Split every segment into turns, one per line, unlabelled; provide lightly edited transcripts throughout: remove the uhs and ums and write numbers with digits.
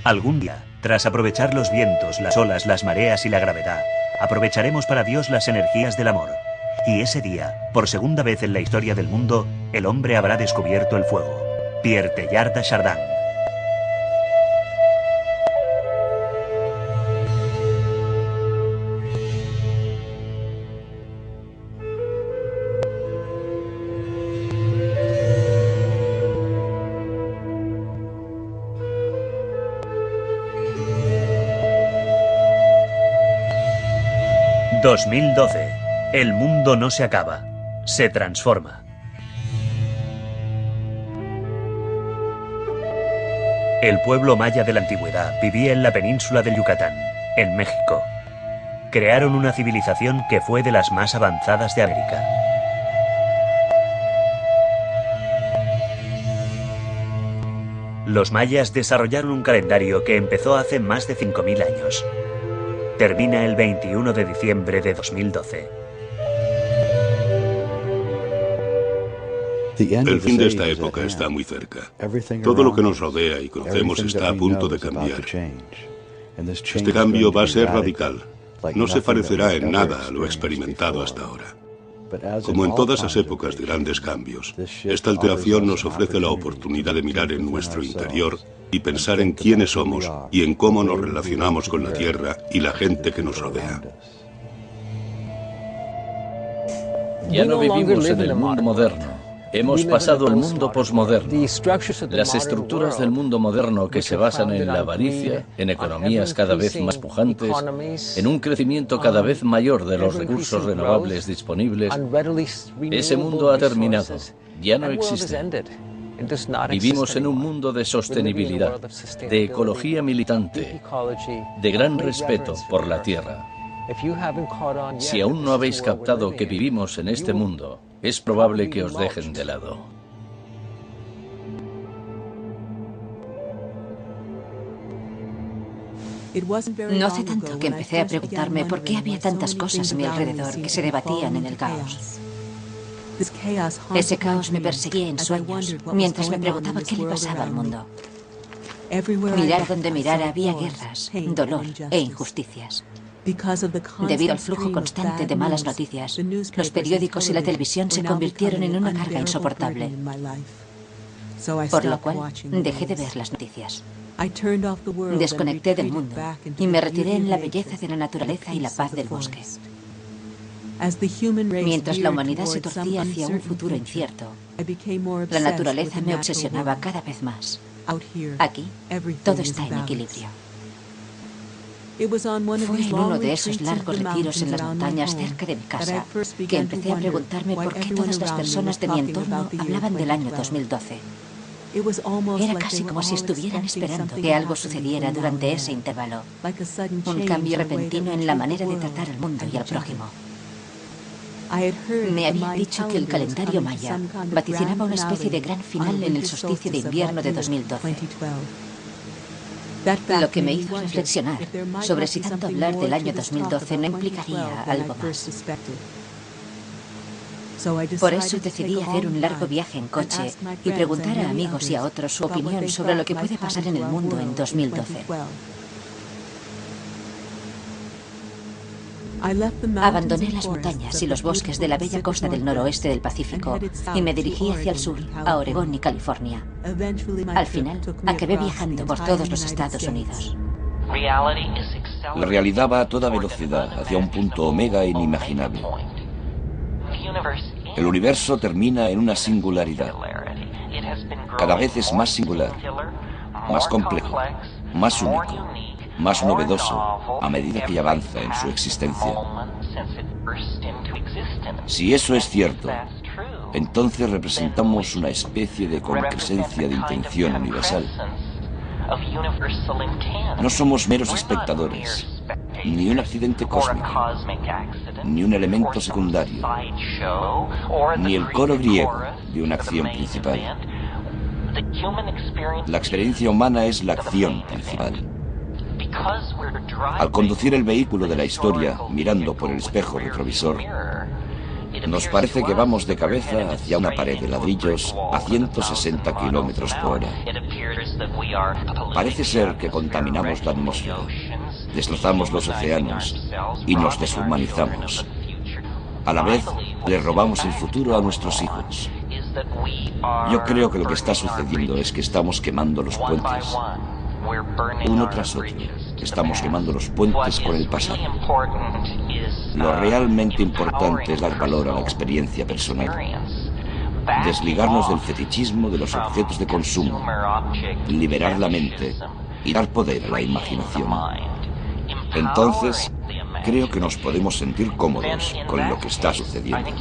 Algún día, tras aprovechar los vientos, las olas, las mareas y la gravedad, aprovecharemos para Dios las energías del amor. Y ese día, por segunda vez en la historia del mundo, el hombre habrá descubierto el fuego. Pierre Teilhard de Chardin. ...2012... El mundo no se acaba, se transforma. El pueblo maya de la antigüedad vivía en la península del Yucatán, en México. Crearon una civilización que fue de las más avanzadas de América. Los mayas desarrollaron un calendario que empezó hace más de 5000 años. Termina el 21 de diciembre de 2012.
El fin de esta época está muy cerca. Todo lo que nos rodea y conocemos está a punto de cambiar. Este cambio va a ser radical. No se parecerá en nada a lo experimentado hasta ahora. Como en todas las épocas de grandes cambios, esta alteración nos ofrece la oportunidad de mirar en nuestro interior y pensar en quiénes somos y en cómo nos relacionamos con la Tierra y la gente que nos rodea.
Ya no vivimos en el mundo moderno. Hemos pasado al mundo posmoderno. Las estructuras del mundo moderno que se basan en la avaricia, en economías cada vez más pujantes, en un crecimiento cada vez mayor de los recursos renovables disponibles, ese mundo ha terminado, ya no existe. Vivimos en un mundo de sostenibilidad, de ecología militante, de gran respeto por la tierra. Si aún no habéis captado que vivimos en este mundo, es probable que os dejen de lado.
No hace tanto que empecé a preguntarme por qué había tantas cosas a mi alrededor que se debatían en el caos. Ese caos me perseguía en sueños, mientras me preguntaba qué le pasaba al mundo. Mirar donde mirara había guerras, dolor e injusticias. Debido al flujo constante de malas noticias, los periódicos y la televisión se convirtieron en una carga insoportable, por lo cual dejé de ver las noticias. Desconecté del mundo y me retiré en la belleza de la naturaleza y la paz del bosque. Mientras la humanidad se torcía hacia un futuro incierto, la naturaleza me obsesionaba cada vez más. Aquí, todo está en equilibrio. Fue en uno de esos largos retiros en las montañas cerca de mi casa que empecé a preguntarme por qué todas las personas de mi entorno hablaban del año 2012. Era casi como si estuvieran esperando que algo sucediera durante ese intervalo. Un cambio repentino en la manera de tratar al mundo y al prójimo. Me habían dicho que el calendario maya vaticinaba una especie de gran final en el solsticio de invierno de 2012. Lo que me hizo reflexionar sobre si tanto hablar del año 2012 no implicaría algo más. Por eso decidí hacer un largo viaje en coche y preguntar a amigos y a otros su opinión sobre lo que puede pasar en el mundo en 2012. Abandoné las montañas y los bosques de la bella costa del noroeste del Pacífico y me dirigí hacia el sur, a Oregón y California. Al final, acabé viajando por todos los Estados Unidos.
La realidad va a toda velocidad hacia un punto omega inimaginable. El universo termina en una singularidad. Cada vez es más singular, más complejo, más único, más novedoso a medida que avanza en su existencia. Si eso es cierto, entonces representamos una especie de concresencia de intención universal. No somos meros espectadores, ni un accidente cósmico, ni un elemento secundario, ni el coro griego de una acción principal. La experiencia humana es la acción principal. Al conducir el vehículo de la historia mirando por el espejo retrovisor, nos parece que vamos de cabeza hacia una pared de ladrillos a 160 kilómetros por hora. Parece ser que contaminamos la atmósfera, destrozamos los océanos y nos deshumanizamos. A la vez, le robamos el futuro a nuestros hijos. Yo creo que lo que está sucediendo es que estamos quemando los puentes, uno tras otro. Estamos quemando los puentes con el pasado. Lo realmente importante es dar valor a la experiencia personal. Desligarnos del fetichismo de los objetos de consumo, liberar la mente y dar poder a la imaginación. Entonces, creo que nos podemos sentir cómodos con lo que está sucediendo.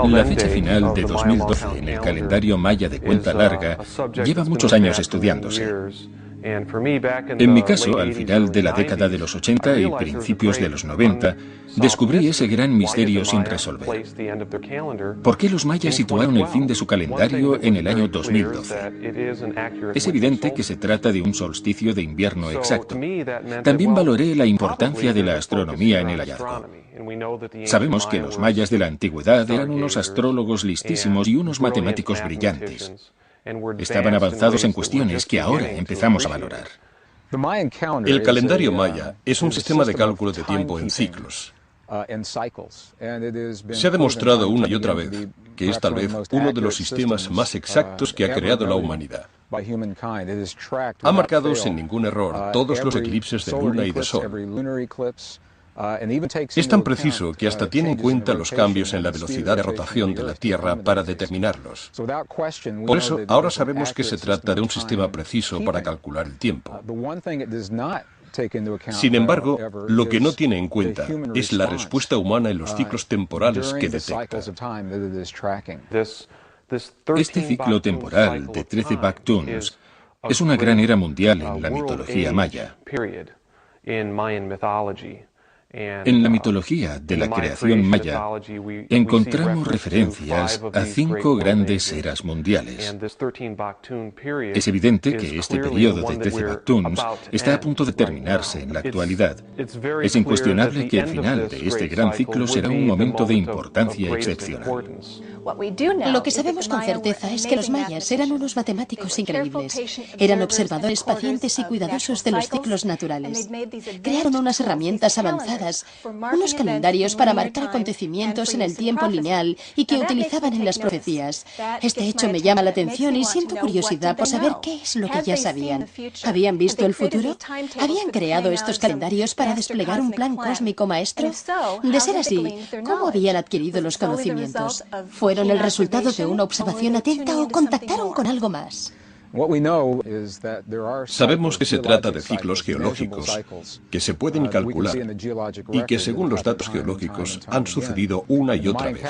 La fecha final de 2012 en el calendario maya de cuenta larga lleva muchos años estudiándose. En mi caso, al final de la década de los 80 y principios de los 90, descubrí ese gran misterio sin resolver. ¿Por qué los mayas situaron el fin de su calendario en el año 2012? Es evidente que se trata de un solsticio de invierno exacto. También valoré la importancia de la astronomía en el hallazgo. Sabemos que los mayas de la antigüedad eran unos astrólogos listísimos y unos matemáticos brillantes. Estaban avanzados en cuestiones que ahora empezamos a valorar.
El calendario maya es un sistema de cálculo de tiempo en ciclos. Se ha demostrado una y otra vez que es tal vez uno de los sistemas más exactos que ha creado la humanidad. Ha marcado sin ningún error todos los eclipses de luna y de sol. Es tan preciso que hasta tiene en cuenta los cambios en la velocidad de rotación de la Tierra para determinarlos. Por eso, ahora sabemos que se trata de un sistema preciso para calcular el tiempo. Sin embargo, lo que no tiene en cuenta es la respuesta humana en los ciclos temporales que detecta.
Este ciclo temporal de 13 Bactuns es una gran era mundial en la mitología maya. En la mitología de la creación maya encontramos referencias a 5 grandes eras mundiales. Es evidente que este periodo de 13 Bactuns está a punto de terminarse en la actualidad. Es incuestionable que el final de este gran ciclo será un momento de importancia excepcional.
Lo que sabemos con certeza es que los mayas eran unos matemáticos increíbles. Eran observadores pacientes y cuidadosos de los ciclos naturales. Crearon unas herramientas avanzadas, unos calendarios para marcar acontecimientos en el tiempo lineal y que utilizaban en las profecías. Este hecho me llama la atención y siento curiosidad por saber qué es lo que ya sabían. ¿Habían visto el futuro? ¿Habían creado estos calendarios para desplegar un plan cósmico maestro? De ser así, ¿cómo habían adquirido los conocimientos? ¿Fueron el resultado de una observación atenta o contactaron con algo más?
Sabemos que se trata de ciclos geológicos que se pueden calcular y que según los datos geológicos han sucedido una y otra vez.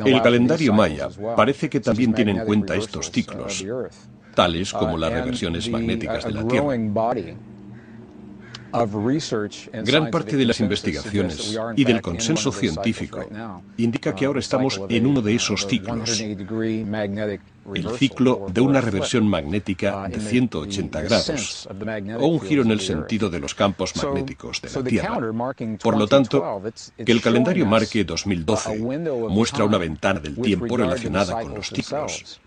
El calendario maya parece que también tiene en cuenta estos ciclos, tales como las reversiones magnéticas de la Tierra. Gran parte de las investigaciones y del consenso científico indica que ahora estamos en uno de esos ciclos, el ciclo de una reversión magnética de 180 grados, o un giro en el sentido de los campos magnéticos de la Tierra. Por lo tanto, que el calendario marque 2012 muestra una ventana del tiempo relacionada con los ciclos,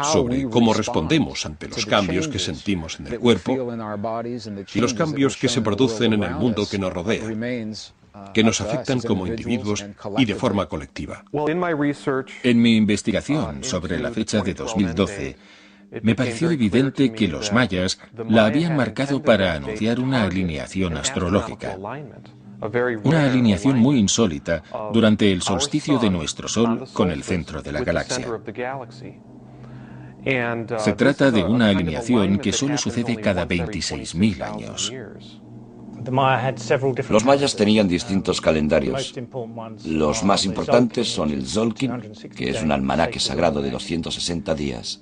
sobre cómo respondemos ante los cambios que sentimos en el cuerpo y los cambios que se producen en el mundo que nos rodea, que nos afectan como individuos y de forma colectiva.
En mi investigación sobre la fecha de 2012, me pareció evidente que los mayas la habían marcado para anunciar una alineación astrológica. Una alineación muy insólita durante el solsticio de nuestro Sol con el centro de la galaxia. Se trata de una alineación que solo sucede cada 26.000 años.
Los mayas tenían distintos calendarios. Los más importantes son el Tzolk'in, que es un almanaque sagrado de 260 días.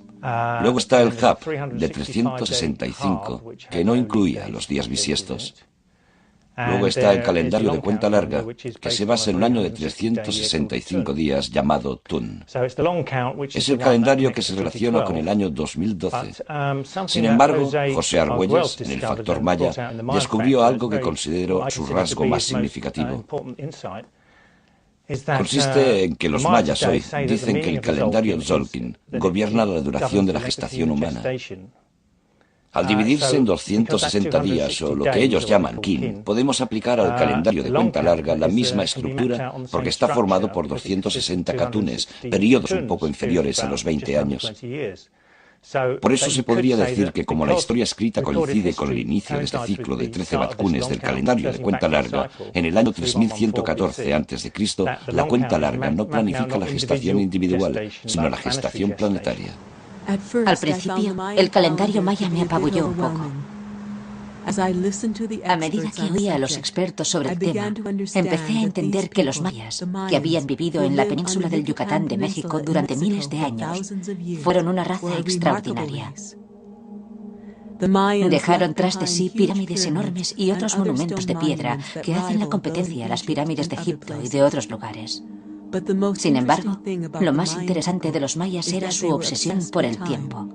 Luego está el Hap, de 365, que no incluía los días bisiestos. Luego está el calendario de cuenta larga, que se basa en un año de 365 días llamado Tun. Es el calendario que se relaciona con el año 2012. Sin embargo, José Argüelles, en el factor maya, descubrió algo que considero su rasgo más significativo. Consiste en que los mayas hoy dicen que el calendario Tzolk'in gobierna la duración de la gestación humana. Al dividirse en 260 días, o lo que ellos llaman kin, podemos aplicar al calendario de cuenta larga la misma estructura porque está formado por 260 katunes, periodos un poco inferiores a los 20 años. Por eso se podría decir que como la historia escrita coincide con el inicio de este ciclo de 13 batkunes del calendario de cuenta larga, en el año 3114 a.C., la cuenta larga no planifica la gestación individual, sino la gestación planetaria.
Al principio, el calendario maya me apabulló un poco. A medida que oía a los expertos sobre el tema, empecé a entender que los mayas, que habían vivido en la península del Yucatán de México durante miles de años, fueron una raza extraordinaria. Dejaron tras de sí pirámides enormes y otros monumentos de piedra que hacen la competencia a las pirámides de Egipto y de otros lugares. Sin embargo, lo más interesante de los mayas era su obsesión por el tiempo.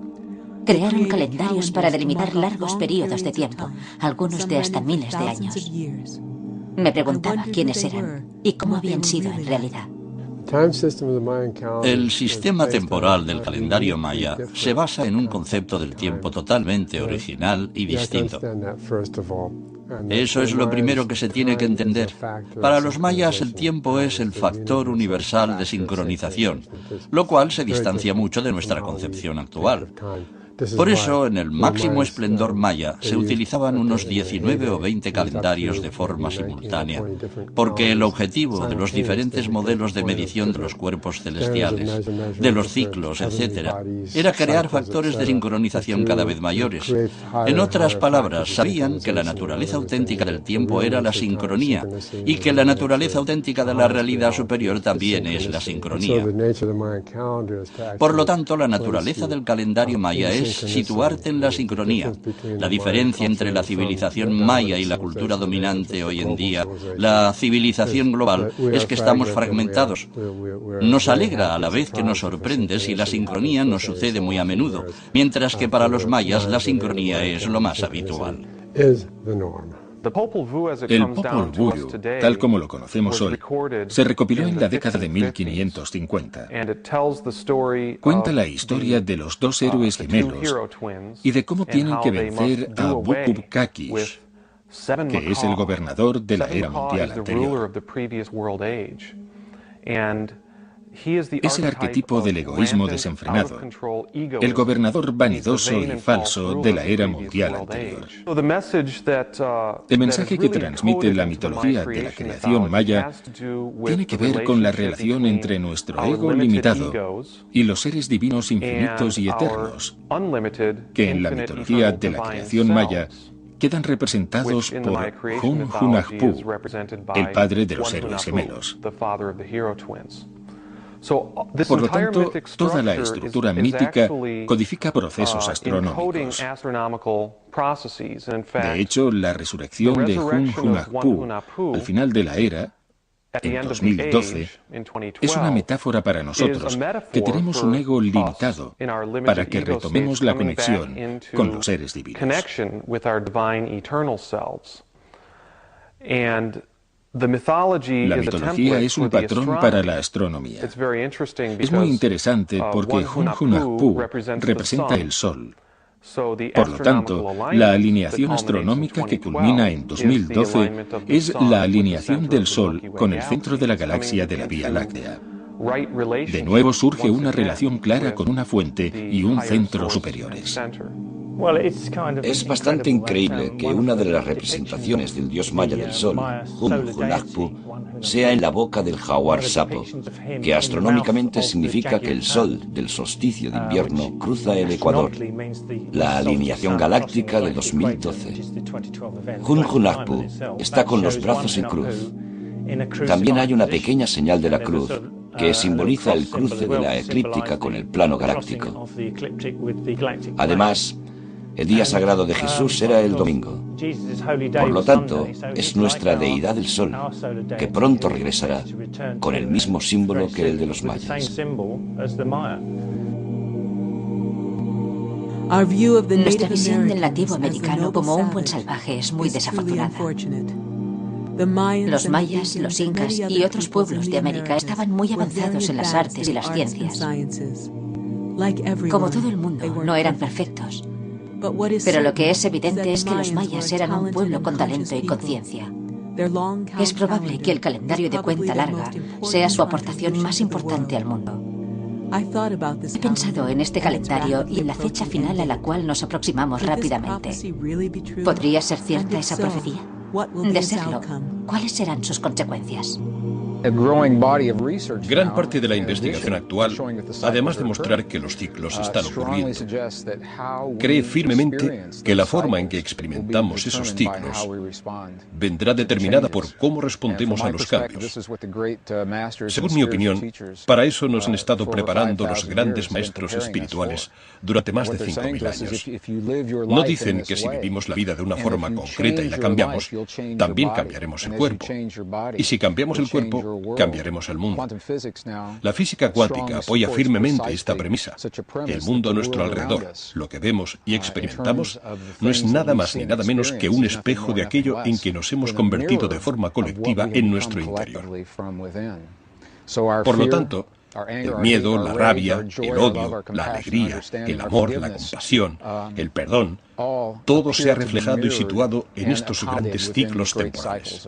Crearon calendarios para delimitar largos periodos de tiempo, algunos de hasta miles de años. Me preguntaba quiénes eran y cómo habían sido en realidad.
El sistema temporal del calendario maya se basa en un concepto del tiempo totalmente original y distinto. Eso es lo primero que se tiene que entender. Para los mayas el tiempo es el factor universal de sincronización, lo cual se distancia mucho de nuestra concepción actual. Por eso, en el máximo esplendor maya se utilizaban unos 19 o 20 calendarios de forma simultánea, porque el objetivo de los diferentes modelos de medición de los cuerpos celestiales, de los ciclos, etc., era crear factores de sincronización cada vez mayores. En otras palabras, sabían que la naturaleza auténtica del tiempo era la sincronía y que la naturaleza auténtica de la realidad superior también es la sincronía. Por lo tanto, la naturaleza del calendario maya es situarte en la sincronía. La diferencia entre la civilización maya y la cultura dominante hoy en día, la civilización global, es que estamos fragmentados. Nos alegra a la vez que nos sorprende si la sincronía nos sucede muy a menudo, mientras que para los mayas la sincronía es lo más habitual.
El Popol Vuh, tal como lo conocemos hoy, se recopiló en la década de 1550. Cuenta la historia de los dos héroes gemelos y de cómo tienen que vencer a Bukub Kakish, que es el gobernador de la era mundial anterior. Es el arquetipo del egoísmo desenfrenado, el gobernador vanidoso y falso de la era mundial anterior. El mensaje que transmite la mitología de la creación maya tiene que ver con la relación entre nuestro ego limitado y los seres divinos infinitos y eternos, que en la mitología de la creación maya quedan representados por Hun-Hunahpu, el padre de los héroes gemelos. Por lo tanto, toda la estructura mítica codifica procesos astronómicos. De hecho, la resurrección de Hun-Hunahpu al final de la era, en 2012, es una metáfora para nosotros que tenemos un ego limitado para que retomemos la conexión con los seres divinos. La mitología es un patrón para la astronomía. Es muy interesante porque Hun-Hunahpu representa el Sol. Por lo tanto, la alineación astronómica que culmina en 2012 es la alineación del Sol con el centro de la galaxia de la Vía Láctea. De nuevo surge una relación clara con una fuente y un centro superiores.
Es bastante increíble que una de las representaciones del dios maya del sol, Hun-Hunahpu, sea en la boca del jaguar sapo, que astronómicamente significa que el sol del solsticio de invierno cruza el ecuador, la alineación galáctica de 2012. Hun-Hunahpu está con los brazos en cruz. También hay una pequeña señal de la cruz, que simboliza el cruce de la eclíptica con el plano galáctico. Además, El día sagrado de Jesús era el domingo. Por lo tanto, es nuestra deidad el sol, que pronto regresará, con el mismo símbolo que el de los mayas.
Nuestra visión del nativo americano como un buen salvaje es muy desafortunada. Los mayas, los incas y otros pueblos de América estaban muy avanzados en las artes y las ciencias. Como todo el mundo, no eran perfectos. Pero lo que es evidente es que los mayas eran un pueblo con talento y conciencia. Es probable que el calendario de cuenta larga sea su aportación más importante al mundo. He pensado en este calendario y en la fecha final a la cual nos aproximamos rápidamente. ¿Podría ser cierta esa profecía? De serlo, ¿cuáles serán sus consecuencias?
Gran parte de la investigación actual, además de mostrar que los ciclos están ocurriendo, cree firmemente que la forma en que experimentamos esos ciclos vendrá determinada por cómo respondemos a los cambios. Según mi opinión, para eso nos han estado preparando los grandes maestros espirituales durante más de 5.000 años. No dicen que si vivimos la vida de una forma concreta y la cambiamos, también cambiaremos el cuerpo. Y si cambiamos el cuerpo, cambiaremos el mundo. La física cuántica apoya firmemente esta premisa. El mundo a nuestro alrededor, lo que vemos y experimentamos, no es nada más ni nada menos que un espejo de aquello en que nos hemos convertido de forma colectiva en nuestro interior. Por lo tanto, el miedo, la rabia, el odio, la alegría, el amor, la compasión, el perdón, todo se ha reflejado y situado en estos grandes ciclos temporales.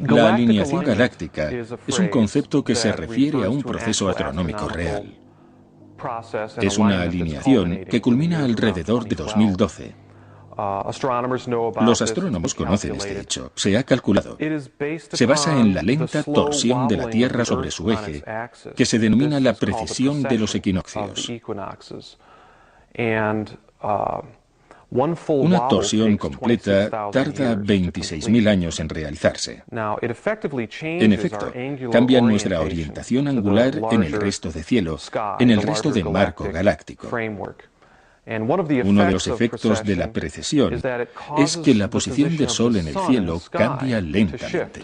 La alineación galáctica es un concepto que se refiere a un proceso astronómico real. Es una alineación que culmina alrededor de 2012. Los astrónomos conocen este hecho. Se ha calculado. Se basa en la lenta torsión de la Tierra sobre su eje, que se denomina la precesión de los equinoccios. Una torsión completa tarda 26.000 años en realizarse. En efecto, cambia nuestra orientación angular en el resto de cielo, en el resto de marco galáctico. Uno de los efectos de la precesión es que la posición del Sol en el cielo cambia lentamente.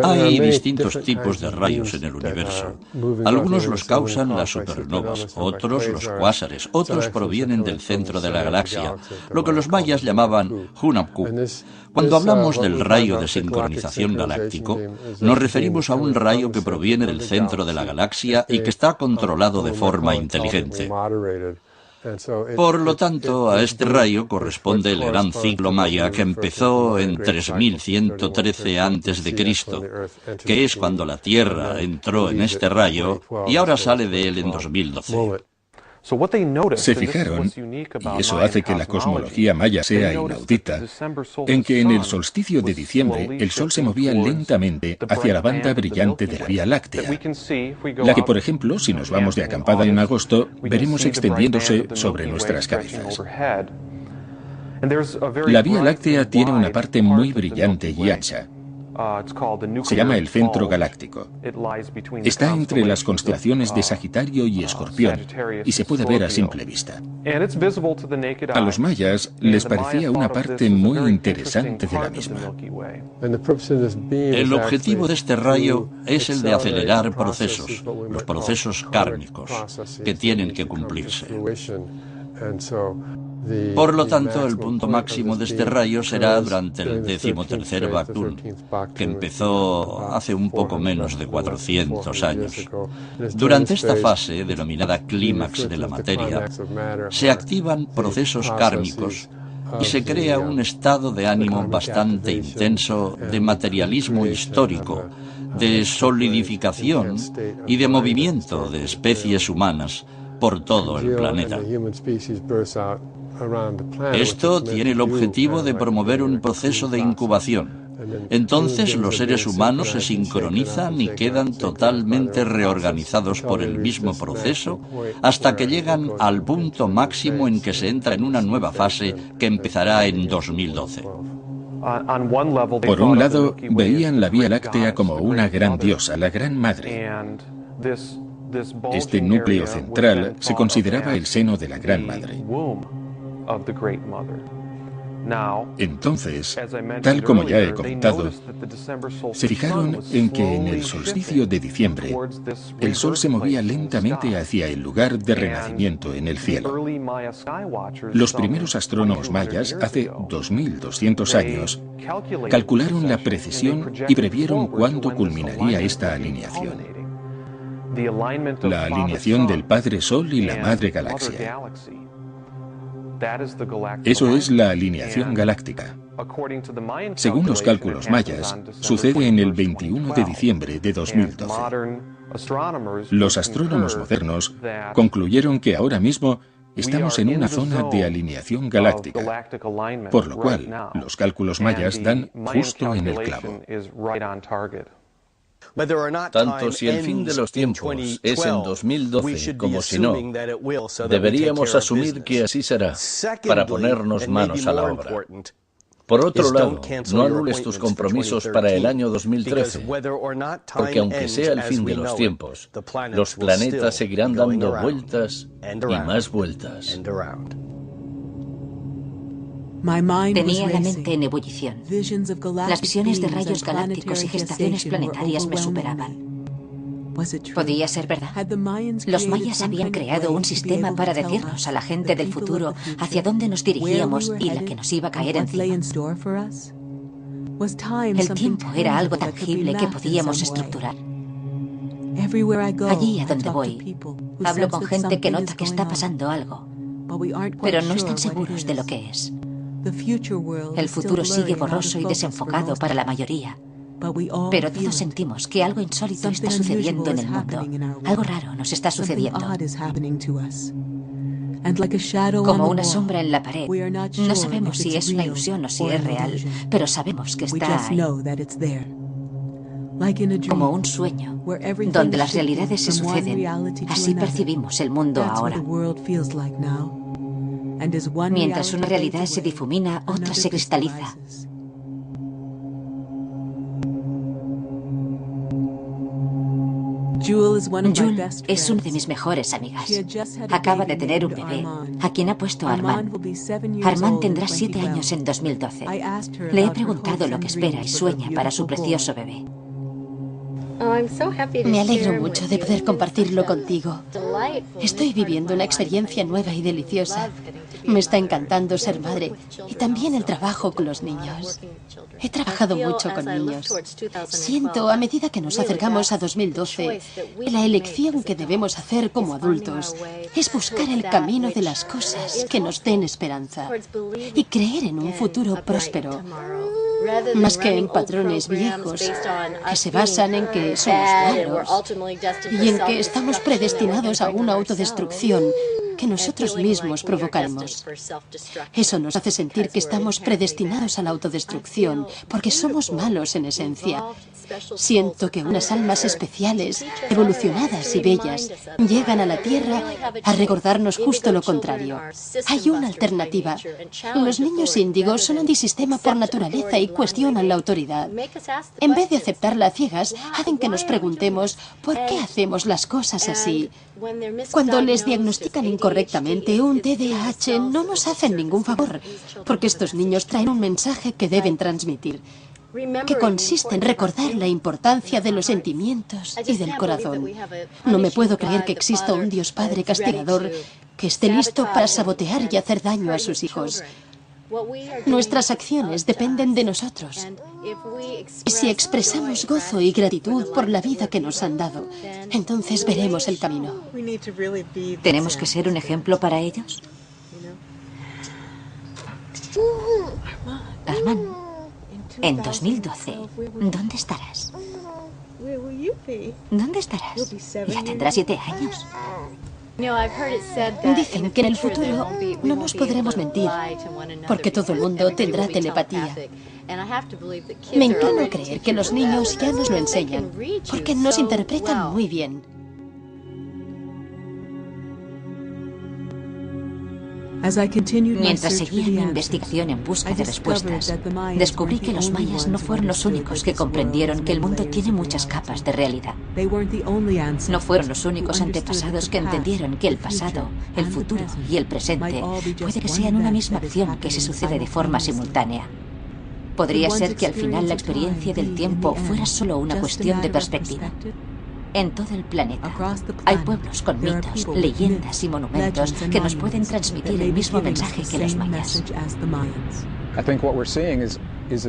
Hay distintos tipos de rayos en el universo. Algunos los causan las supernovas, otros los cuásares, otros provienen del centro de la galaxia, lo que los mayas llamaban Hunapku. Cuando hablamos del rayo de sincronización galáctico, nos referimos a un rayo que proviene del centro de la galaxia y que está controlado de forma inteligente. Por lo tanto, a este rayo corresponde el gran ciclo maya que empezó en 3113 a.C., que es cuando la Tierra entró en este rayo y ahora sale de él en 2012.
Se fijaron, y eso hace que la cosmología maya sea inaudita, en que en el solsticio de diciembre el Sol se movía lentamente hacia la banda brillante de la Vía Láctea, la que, por ejemplo, si nos vamos de acampada en agosto, veremos extendiéndose sobre nuestras cabezas. La Vía Láctea tiene una parte muy brillante y ancha. Se llama el centro galáctico. Está entre las constelaciones de Sagitario y Escorpión y se puede ver a simple vista. A los mayas les parecía una parte muy interesante de la misma.
El objetivo de este rayo es el de acelerar procesos, los procesos kármicos, que tienen que cumplirse. Por lo tanto, el punto máximo de este rayo será durante el 13º Baktun, que empezó hace un poco menos de 400 años. Durante esta fase, denominada clímax de la materia, se activan procesos kármicos y se crea un estado de ánimo bastante intenso de materialismo histórico, de solidificación y de movimiento de especies humanas por todo el planeta. Esto tiene el objetivo de promover un proceso de incubación. Entonces los seres humanos se sincronizan y quedan totalmente reorganizados por el mismo proceso hasta que llegan al punto máximo en que se entra en una nueva fase que empezará en 2012.
Por un lado, veían la Vía Láctea como una gran diosa, la Gran Madre. Este núcleo central se consideraba el seno de la Gran Madre. Entonces, tal como ya he comentado, se fijaron en que en el solsticio de diciembre, el Sol se movía lentamente hacia el lugar de renacimiento en el cielo. Los primeros astrónomos mayas, hace 2200 años, calcularon la precisión y previeron cuándo culminaría esta alineación. La alineación del Padre Sol y la Madre Galaxia. Eso es la alineación galáctica. Según los cálculos mayas, sucede en el 21 de diciembre de 2012. Los astrónomos modernos concluyeron que ahora mismo estamos en una zona de alineación galáctica, por lo cual los cálculos mayas dan justo en el clavo.
Tanto si el fin de los tiempos es en 2012 como si no, deberíamos asumir que así será, para ponernos manos a la obra. Por otro lado, no anules tus compromisos para el año 2013, porque aunque sea el fin de los tiempos, los planetas seguirán dando vueltas y más vueltas.
Tenía la mente en ebullición. Las visiones de rayos galácticos y gestaciones planetarias me superaban. ¿Podía ser verdad? Los mayas habían creado un sistema para decirnos a la gente del futuro hacia dónde nos dirigíamos y la que nos iba a caer encima. El tiempo era algo tangible que podíamos estructurar. Allí a donde voy, hablo con gente que nota que está pasando algo, pero no están seguros de lo que es. El futuro sigue borroso y desenfocado para la mayoría, pero todos sentimos que algo insólito está sucediendo en el mundo. Algo raro nos está sucediendo. Como una sombra en la pared, no sabemos si es una ilusión o si es real, pero sabemos que está ahí. Como un sueño, donde las realidades se suceden, así percibimos el mundo ahora. Mientras una realidad se difumina, otra se cristaliza. Jules es una de mis mejores amigas. Acaba de tener un bebé, a quien ha puesto Armand. Armand tendrá 7 años en 2012. Le he preguntado lo que espera y sueña para su precioso bebé.
Me alegro mucho de poder compartirlo contigo. Estoy viviendo una experiencia nueva y deliciosa. Me está encantando ser madre y también el trabajo con los niños. He trabajado mucho con niños. Siento, a medida que nos acercamos a 2012, que la elección que debemos hacer como adultos es buscar el camino de las cosas que nos den esperanza y creer en un futuro próspero, más que en patrones viejos que se basan en que somos malos y en que estamos predestinados a una autodestrucción que nosotros mismos provocaremos. Eso nos hace sentir que estamos predestinados a la autodestrucción porque somos malos en esencia. Siento que unas almas especiales, evolucionadas y bellas, llegan a la Tierra a recordarnos justo lo contrario. Hay una alternativa. Los niños índigos son antisistema por naturaleza y cuestionan la autoridad. En vez de aceptarla a ciegas, hacen que nos preguntemos ¿por qué hacemos las cosas así? Cuando les diagnostican incorrectamente un TDAH, no nos hacen ningún favor, porque estos niños traen un mensaje que deben transmitir, que consiste en recordar la importancia de los sentimientos y del corazón. No me puedo creer que exista un Dios Padre castigador que esté listo para sabotear y hacer daño a sus hijos. Nuestras acciones dependen de nosotros. Y si expresamos gozo y gratitud por la vida que nos han dado, entonces veremos el camino.
¿Tenemos que ser un ejemplo para ellos? Armand, en 2012, ¿dónde estarás? ¿Dónde estarás? Ya tendrás 7 años.
Dicen que en el futuro no nos podremos mentir, porque todo el mundo tendrá telepatía. Me inclino a creer que los niños ya nos lo enseñan, porque nos interpretan muy bien.
Mientras seguía mi investigación en busca de respuestas, descubrí que los mayas no fueron los únicos que comprendieron que el mundo tiene muchas capas de realidad. No fueron los únicos antepasados que entendieron que el pasado, el futuro y el presente puede que sean una misma acción que se sucede de forma simultánea. ¿Podría ser que al final la experiencia del tiempo fuera solo una cuestión de perspectiva? En todo el planeta hay pueblos con mitos, leyendas y monumentos que nos pueden transmitir el mismo mensaje que los mayas.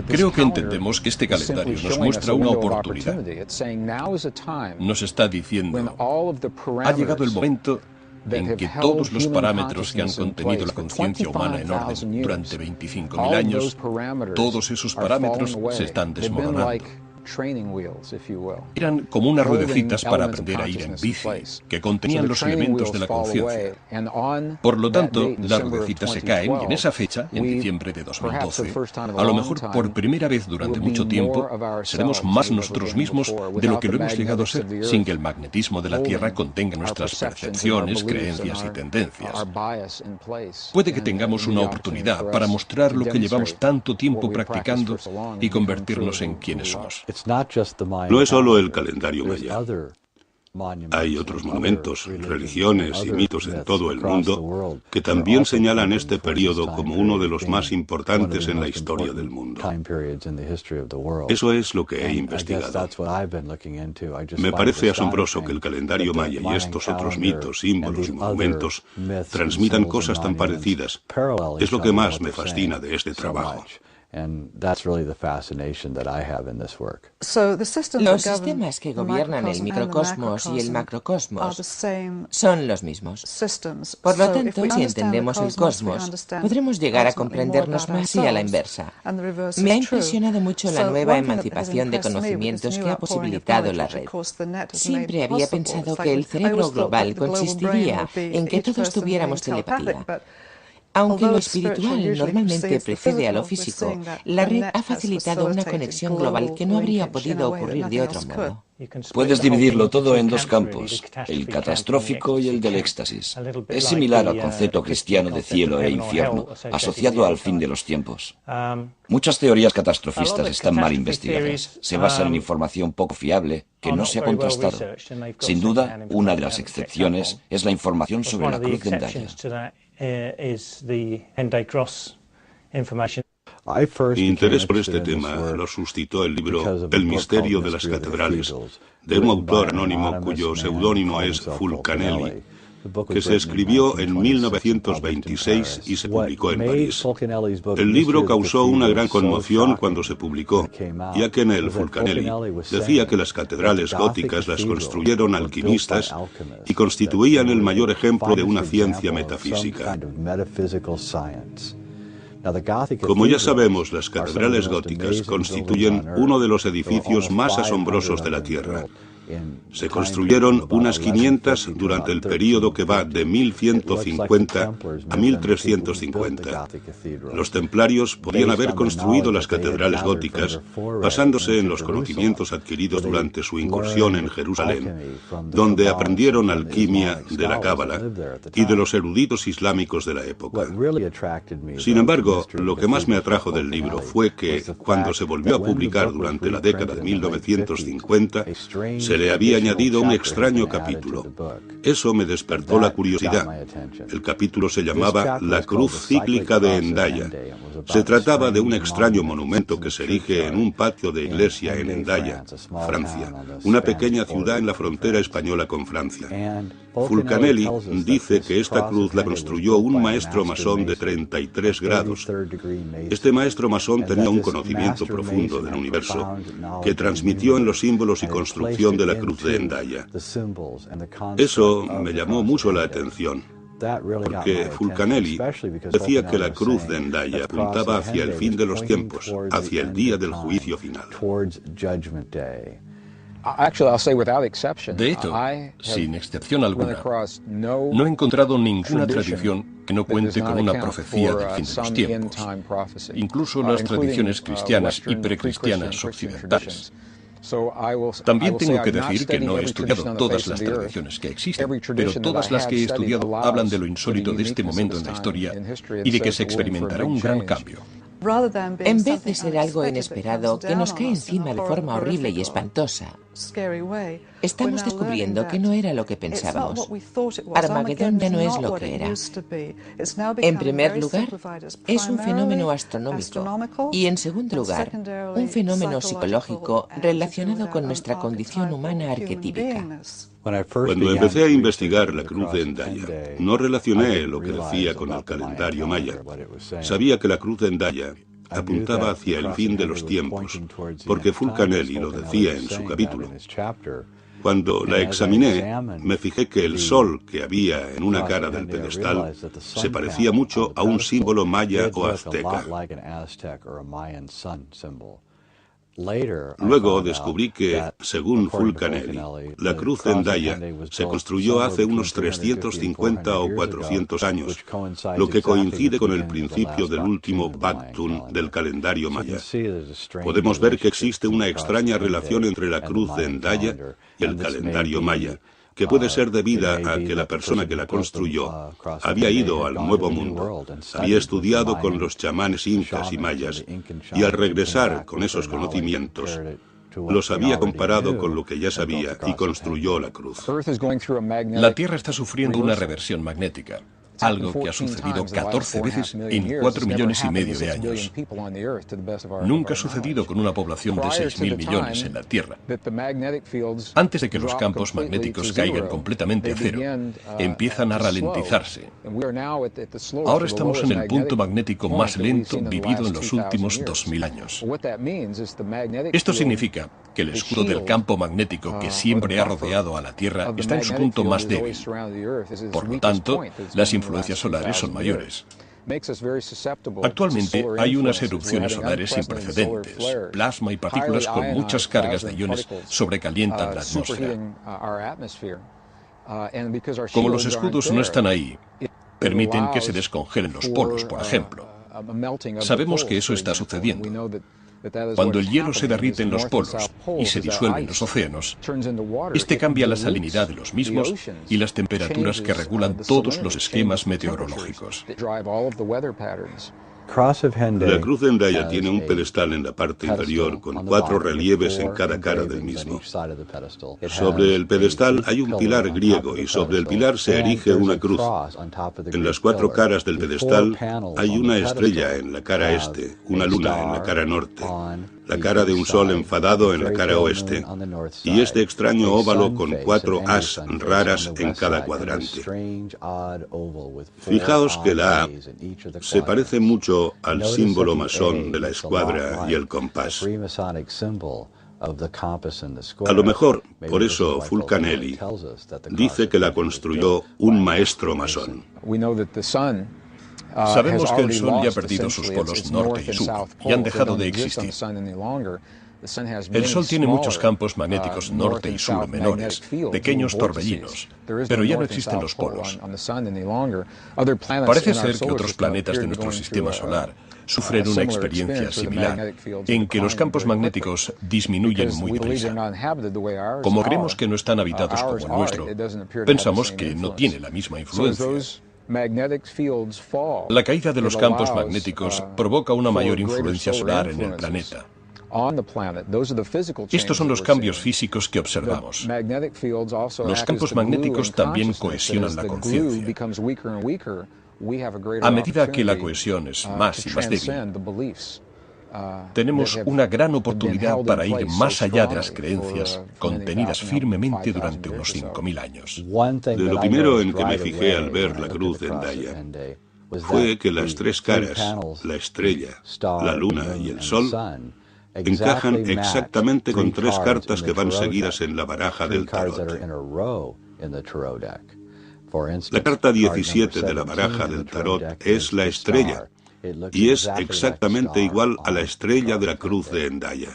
Creo que entendemos que este calendario nos muestra una oportunidad. Nos está diciendo, ha llegado el momento en que todos los parámetros que han contenido la conciencia humana en orden durante 25.000 años, todos esos parámetros se están desmoronando. Eran como unas ruedecitas para aprender a ir en bici, que contenían los elementos de la conciencia. Por lo tanto, las ruedecitas se caen y en esa fecha, en diciembre de 2012, a lo mejor por primera vez durante mucho tiempo, seremos más nosotros mismos de lo que lo hemos llegado a ser, sin que el magnetismo de la Tierra contenga nuestras percepciones, creencias y tendencias. Puede que tengamos una oportunidad para mostrar lo que llevamos tanto tiempo practicando y convertirnos en quienes somos.
No es solo el calendario maya. Hay otros monumentos, religiones y mitos en todo el mundo que también señalan este periodo como uno de los más importantes en la historia del mundo. Eso es lo que he investigado. Me parece asombroso que el calendario maya y estos otros mitos, símbolos y monumentos transmitan cosas tan parecidas. Es lo que más me fascina de este trabajo.
Los sistemas que gobiernan el microcosmos y el macrocosmos son los mismos. Por lo tanto, si entendemos el cosmos, podremos llegar a comprendernos más y a la inversa. Me ha impresionado mucho la nueva emancipación de conocimientos que ha posibilitado la red. Siempre había pensado que el cerebro global consistiría en que todos tuviéramos telepatía. Aunque lo espiritual normalmente precede a lo físico, la red ha facilitado una conexión global que no habría podido ocurrir de otro modo.
Puedes dividirlo todo en dos campos, el catastrófico y el del éxtasis. Es similar al concepto cristiano de cielo e infierno, asociado al fin de los tiempos. Muchas teorías catastrofistas están mal investigadas. Se basan en información poco fiable que no se ha contrastado. Sin duda, una de las excepciones es la información sobre la cruz de Endaya.
Mi interés por este tema lo suscitó el libro El misterio de las catedrales, de un autor anónimo cuyo seudónimo es Fulcanelli, que se escribió en 1926 y se publicó en París. El libro causó una gran conmoción cuando se publicó, ya que en él Fulcanelli decía que las catedrales góticas las construyeron alquimistas y constituían el mayor ejemplo de una ciencia metafísica. Como ya sabemos, las catedrales góticas constituyen uno de los edificios más asombrosos de la Tierra. Se construyeron unas 500 durante el período que va de 1150 a 1350. Los templarios podían haber construido las catedrales góticas basándose en los conocimientos adquiridos durante su incursión en Jerusalén, donde aprendieron alquimia de la Cábala y de los eruditos islámicos de la época. Sin embargo, lo que más me atrajo del libro fue que, cuando se volvió a publicar durante la década de 1950, se le había añadido un extraño capítulo. Eso me despertó la curiosidad. El capítulo se llamaba La Cruz Cíclica de Endaya. Se trataba de un extraño monumento que se erige en un patio de iglesia en Endaya, Francia, una pequeña ciudad en la frontera española con Francia. Fulcanelli dice que esta cruz la construyó un maestro masón de 33 grados. Este maestro masón tenía un conocimiento profundo del universo que transmitió en los símbolos y construcción de la cruz de Endaya. Eso me llamó mucho la atención, porque Fulcanelli decía que la cruz de Endaya apuntaba hacia el fin de los tiempos, hacia el día del juicio final.
De hecho, sin excepción alguna, no he encontrado ninguna tradición que no cuente con una profecía del fin de los tiempos, incluso las tradiciones cristianas y precristianas occidentales. También tengo que decir que no he estudiado todas las tradiciones que existen, pero todas las que he estudiado hablan de lo insólito de este momento en la historia y de que se experimentará un gran cambio.
En vez de ser algo inesperado que nos cae encima de forma horrible y espantosa, estamos descubriendo que no era lo que pensábamos. Armagedón ya no es lo que era. En primer lugar, es un fenómeno astronómico y, en segundo lugar, un fenómeno psicológico relacionado con nuestra condición humana arquetípica.
Cuando empecé a investigar la cruz de Hendaya, no relacioné lo que decía con el calendario maya. Sabía que la cruz de Hendaya apuntaba hacia el fin de los tiempos, porque Fulcanelli lo decía en su capítulo. Cuando la examiné, me fijé que el sol que había en una cara del pedestal se parecía mucho a un símbolo maya o azteca. Luego descubrí que, según Fulcanelli, la cruz de Hendaya se construyó hace unos 350 o 400 años, lo que coincide con el principio del último Bactún del calendario maya. Podemos ver que existe una extraña relación entre la cruz de Hendaya y el calendario maya, que puede ser debida a que la persona que la construyó había ido al Nuevo Mundo, había estudiado con los chamanes incas y mayas, y al regresar con esos conocimientos, los había comparado con lo que ya sabía y construyó la cruz.
La Tierra está sufriendo una reversión magnética, algo que ha sucedido 14 veces en 4,5 millones de años. Nunca ha sucedido con una población de 6.000 millones en la Tierra. Antes de que los campos magnéticos caigan completamente a cero, empiezan a ralentizarse. Ahora estamos en el punto magnético más lento vivido en los últimos 2.000 años. Esto significa que el escudo del campo magnético que siempre ha rodeado a la Tierra está en su punto más débil. Por lo tanto, las influencias solares son mayores. Actualmente hay unas erupciones solares sin precedentes. Plasma y partículas con muchas cargas de iones sobrecalientan la atmósfera. Como los escudos no están ahí, permiten que se descongelen los polos, por ejemplo. Sabemos que eso está sucediendo. Cuando el hielo se derrite en los polos y se disuelve en los océanos, este cambia la salinidad de los mismos y las temperaturas que regulan todos los esquemas meteorológicos.
La cruz de Hendaya tiene un pedestal en la parte inferior con 4 relieves en cada cara del mismo. Sobre el pedestal hay un pilar griego y sobre el pilar se erige una cruz. En las 4 caras del pedestal hay una estrella en la cara este, una luna en la cara norte, la cara de un sol enfadado en la cara oeste, y este extraño óvalo con 4 as raras en cada cuadrante. Fijaos que la A se parece mucho al símbolo masón de la escuadra y el compás. A lo mejor, por eso Fulcanelli dice que la construyó un maestro masón.
Sabemos que el Sol ya ha perdido sus polos norte y sur y han dejado de existir. El Sol tiene muchos campos magnéticos norte y sur menores, pequeños torbellinos, pero ya no existen los polos. Parece ser que otros planetas de nuestro sistema solar sufren una experiencia similar, en que los campos magnéticos disminuyen muy deprisa. Como creemos que no están habitados como el nuestro, pensamos que no tiene la misma influencia. La caída de los campos magnéticos provoca una mayor influencia solar en el planeta. Estos son los cambios físicos que observamos. Los campos magnéticos también cohesionan la conciencia. A medida que la cohesión es más y más débil, tenemos una gran oportunidad para ir más allá de las creencias contenidas firmemente durante unos 5.000 años.
De lo primero en que me fijé al ver la cruz de Hendaya fue que las 3 caras, la estrella, la luna y el sol, encajan exactamente con 3 cartas que van seguidas en la baraja del tarot. La carta 17 de la baraja del tarot es la estrella, y es exactamente igual a la estrella de la cruz de Hendaya.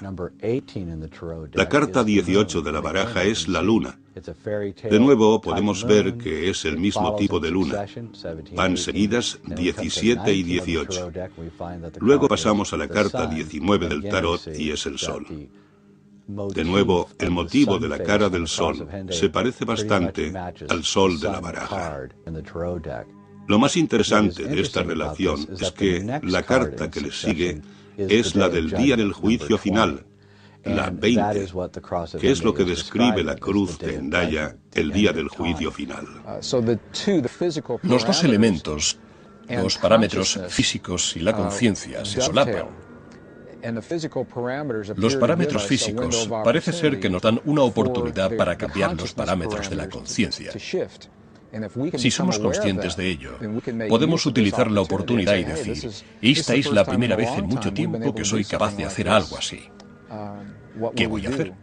La carta 18 de la baraja es la luna. De nuevo podemos ver que es el mismo tipo de luna. Van seguidas 17 y 18. Luego pasamos a la carta 19 del tarot y es el sol. De nuevo, el motivo de la cara del sol se parece bastante al sol de la baraja. Lo más interesante de esta relación es que la carta que les sigue es la del día del juicio final, la 20, que es lo que describe la cruz de Hendaya, el día del juicio final.
Los dos elementos, los parámetros físicos y la conciencia, se solapan. Los parámetros físicos parece ser que nos dan una oportunidad para cambiar los parámetros de la conciencia. Si somos conscientes de ello, podemos utilizar la oportunidad y decir, esta es la primera vez en mucho tiempo que soy capaz de hacer algo así. ¿Qué voy a hacer?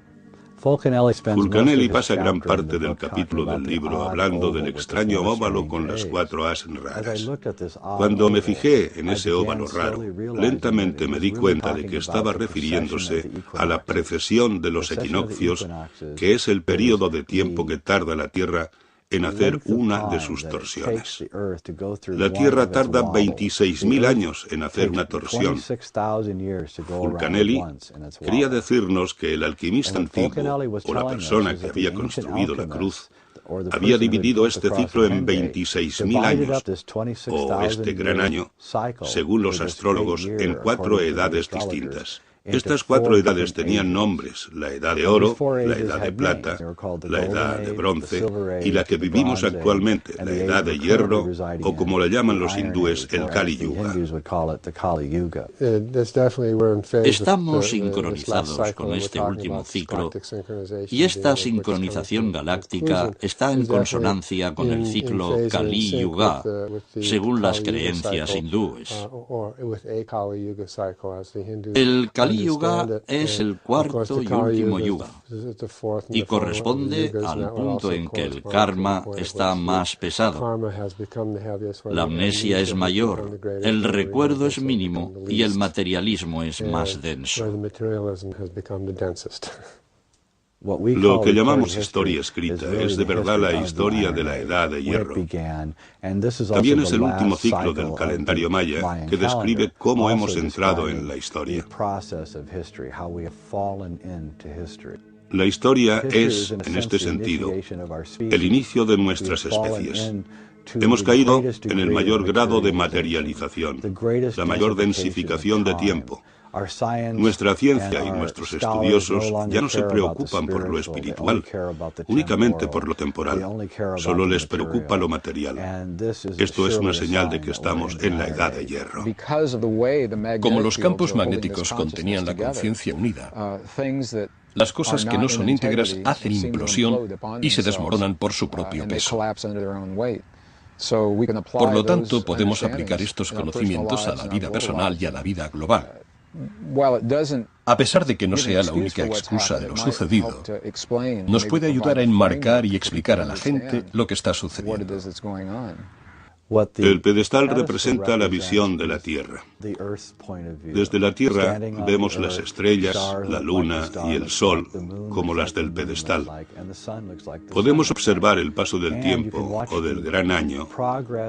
Fulcanelli pasa gran parte del capítulo del libro hablando del extraño óvalo con las 4 as raras. Cuando me fijé en ese óvalo raro, lentamente me di cuenta de que estaba refiriéndose a la precesión de los equinoccios, que es el período de tiempo que tarda la Tierra en hacer una de sus torsiones. La Tierra tarda 26.000 años en hacer una torsión. Fulcanelli quería decirnos que el alquimista antiguo, o la persona que había construido la cruz, había dividido este ciclo en 26.000 años, o este gran año, según los astrólogos, en 4 edades distintas. Estas 4 edades tenían nombres: la edad de oro, la edad de plata, la edad de bronce y la que vivimos actualmente, la edad de hierro, o como la llaman los hindúes, el Kali Yuga.
Estamos sincronizados con este último ciclo, y esta sincronización galáctica está en consonancia con el ciclo Kali Yuga, según las creencias hindúes. El Kali Yuga es el 4º y último yuga, y corresponde al punto en que el karma está más pesado. La amnesia es mayor, el recuerdo es mínimo y el materialismo es más denso.
Lo que llamamos historia escrita es de verdad la historia de la Edad de Hierro. También es el último ciclo del calendario maya que describe cómo hemos entrado en la historia. La historia es, en este sentido, el inicio de nuestras especies. Hemos caído en el mayor grado de materialización, la mayor densificación de tiempo. Nuestra ciencia y nuestros estudiosos ya no se preocupan por lo espiritual, únicamente por lo temporal. Solo les preocupa lo material. Esto es una señal de que estamos en la Edad de Hierro.
Como los campos magnéticos contenían la conciencia unida, las cosas que no son íntegras hacen implosión y se desmoronan por su propio peso. Por lo tanto, podemos aplicar estos conocimientos a la vida personal y a la vida global. A pesar de que no sea la única excusa de lo sucedido, nos puede ayudar a enmarcar y explicar a la gente lo que está sucediendo.
El pedestal representa la visión de la Tierra. Desde la Tierra vemos las estrellas, la luna y el sol como las del pedestal. Podemos observar el paso del tiempo o del gran año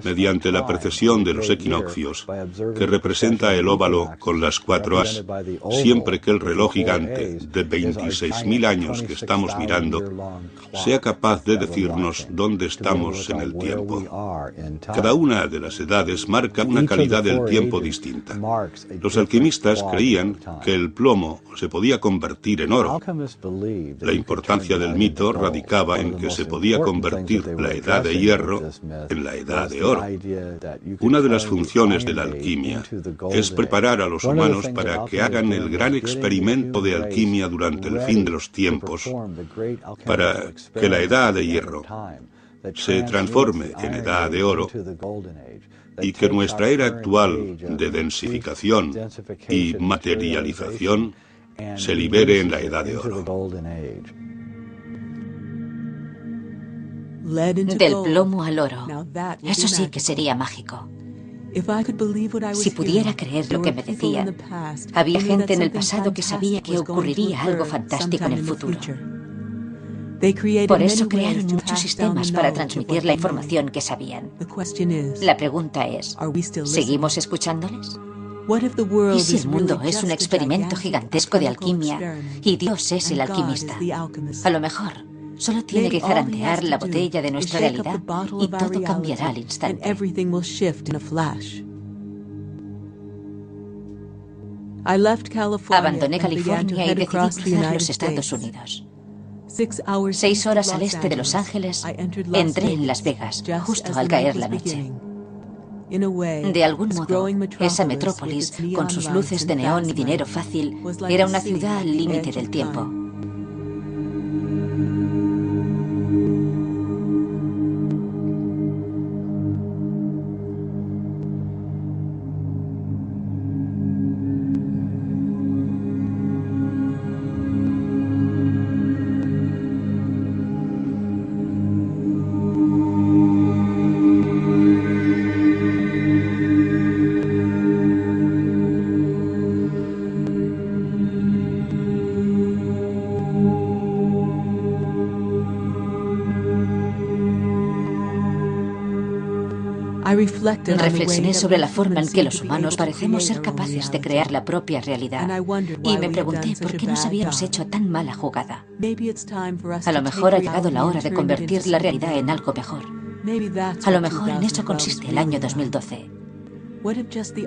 mediante la precesión de los equinoccios, que representa el óvalo con las 4 as, siempre que el reloj gigante de 26.000 años que estamos mirando sea capaz de decirnos dónde estamos en el tiempo. Cada una de las edades marca una calidad del tiempo distinta. Los alquimistas creían que el plomo se podía convertir en oro. La importancia del mito radicaba en que se podía convertir la edad de hierro en la edad de oro. Una de las funciones de la alquimia es preparar a los humanos para que hagan el gran experimento de alquimia durante el fin de los tiempos, para que la edad de hierro se transforme en edad de oro y que nuestra era actual de densificación y materialización se libere en la edad de oro.
Del plomo al oro. Eso sí que sería mágico. Si pudiera creer lo que me decían, había gente en el pasado que sabía que ocurriría algo fantástico en el futuro. Por eso crearon muchos sistemas para transmitir la información que sabían. La pregunta es, ¿seguimos escuchándoles? ¿Y si el mundo es un experimento gigantesco de alquimia y Dios es el alquimista? A lo mejor solo tiene que zarandear la botella de nuestra realidad y todo cambiará al instante. Abandoné California y decidí cruzar los Estados Unidos. 6 horas al este de Los Ángeles, entré en Las Vegas, justo al caer la noche. De algún modo, esa metrópolis, con sus luces de neón y dinero fácil, era una ciudad al límite del tiempo. Reflexioné sobre la forma en que los humanos parecemos ser capaces de crear la propia realidad y me pregunté por qué nos habíamos hecho tan mala jugada. A lo mejor ha llegado la hora de convertir la realidad en algo mejor. A lo mejor en eso consiste el año 2012.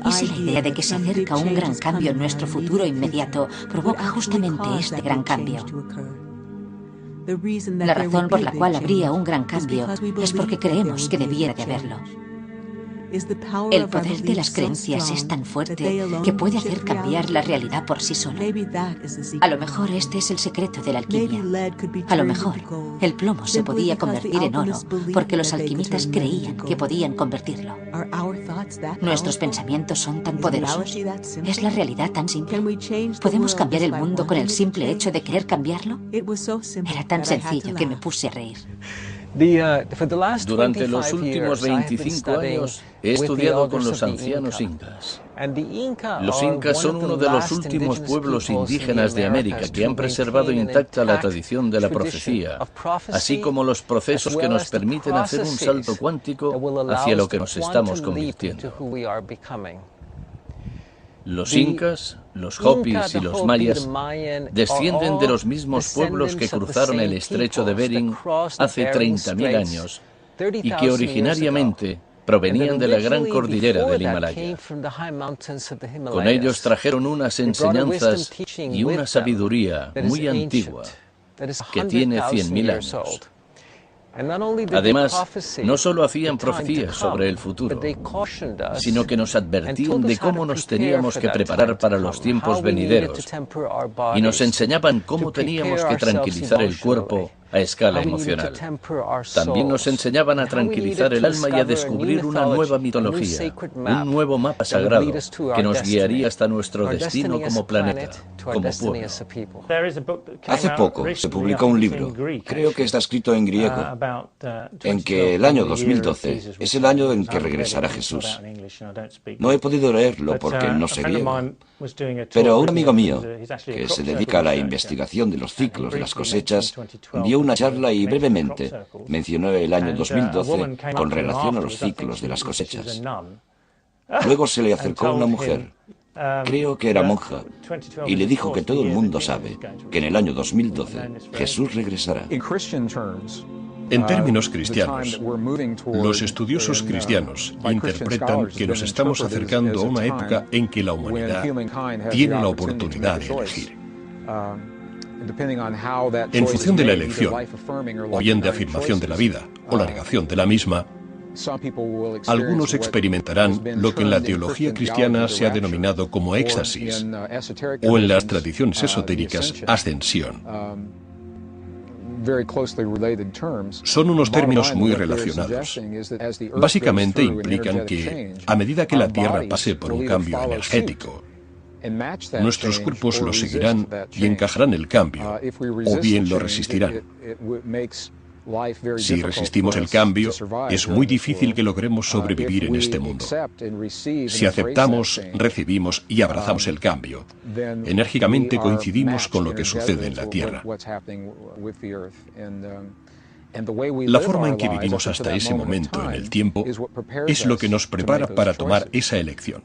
¿Y si la idea de que se acerca un gran cambio en nuestro futuro inmediato provoca justamente este gran cambio? La razón por la cual habría un gran cambio es porque creemos que debiera de haberlo. El poder de las creencias es tan fuerte que puede hacer cambiar la realidad por sí solo. A lo mejor este es el secreto de la alquimia. A lo mejor el plomo se podía convertir en oro porque los alquimistas creían que podían convertirlo. Nuestros pensamientos son tan poderosos. ¿Es la realidad tan simple? ¿Podemos cambiar el mundo con el simple hecho de querer cambiarlo? Era tan sencillo que me puse a reír.
Durante los últimos 25 años he estudiado con los ancianos incas. Los incas son uno de los últimos pueblos indígenas de América que han preservado intacta la tradición de la profecía, así como los procesos que nos permiten hacer un salto cuántico hacia lo que nos estamos convirtiendo. Los incas, los hopis y los mayas descienden de los mismos pueblos que cruzaron el estrecho de Bering hace 30.000 años y que originariamente provenían de la gran cordillera del Himalaya. Con ellos trajeron unas enseñanzas y una sabiduría muy antigua que tiene 100.000 años. Además, no solo hacían profecías sobre el futuro, sino que nos advertían de cómo nos teníamos que preparar para los tiempos venideros y nos enseñaban cómo teníamos que tranquilizar el cuerpo a escala emocional. También nos enseñaban a tranquilizar el alma y a descubrir una nueva mitología, un nuevo mapa sagrado que nos guiaría hasta nuestro destino como planeta, como pueblo.
Hace poco se publicó un libro, creo que está escrito en griego, en que el año 2012 es el año en que regresará Jesús. No he podido leerlo porque no sé griego, pero un amigo mío, que se dedica a la investigación de los ciclos de las cosechas, dio una charla y brevemente mencionó el año 2012 con relación a los ciclos de las cosechas. Luego se le acercó una mujer, creo que era monja, y le dijo que todo el mundo sabe que en el año 2012 Jesús regresará.
En términos cristianos, los estudiosos cristianos interpretan que nos estamos acercando a una época en que la humanidad tiene la oportunidad de elegir. En función de la elección, o bien de afirmación de la vida, o la negación de la misma, algunos experimentarán lo que en la teología cristiana se ha denominado como éxtasis, o en las tradiciones esotéricas, ascensión. Son unos términos muy relacionados. Básicamente implican que, a medida que la Tierra pase por un cambio energético, nuestros cuerpos lo seguirán y encajarán el cambio, o bien lo resistirán. Si resistimos el cambio, es muy difícil que logremos sobrevivir en este mundo. Si aceptamos, recibimos y abrazamos el cambio, enérgicamente coincidimos con lo que sucede en la Tierra. La forma en que vivimos hasta ese momento en el tiempo es lo que nos prepara para tomar esa elección.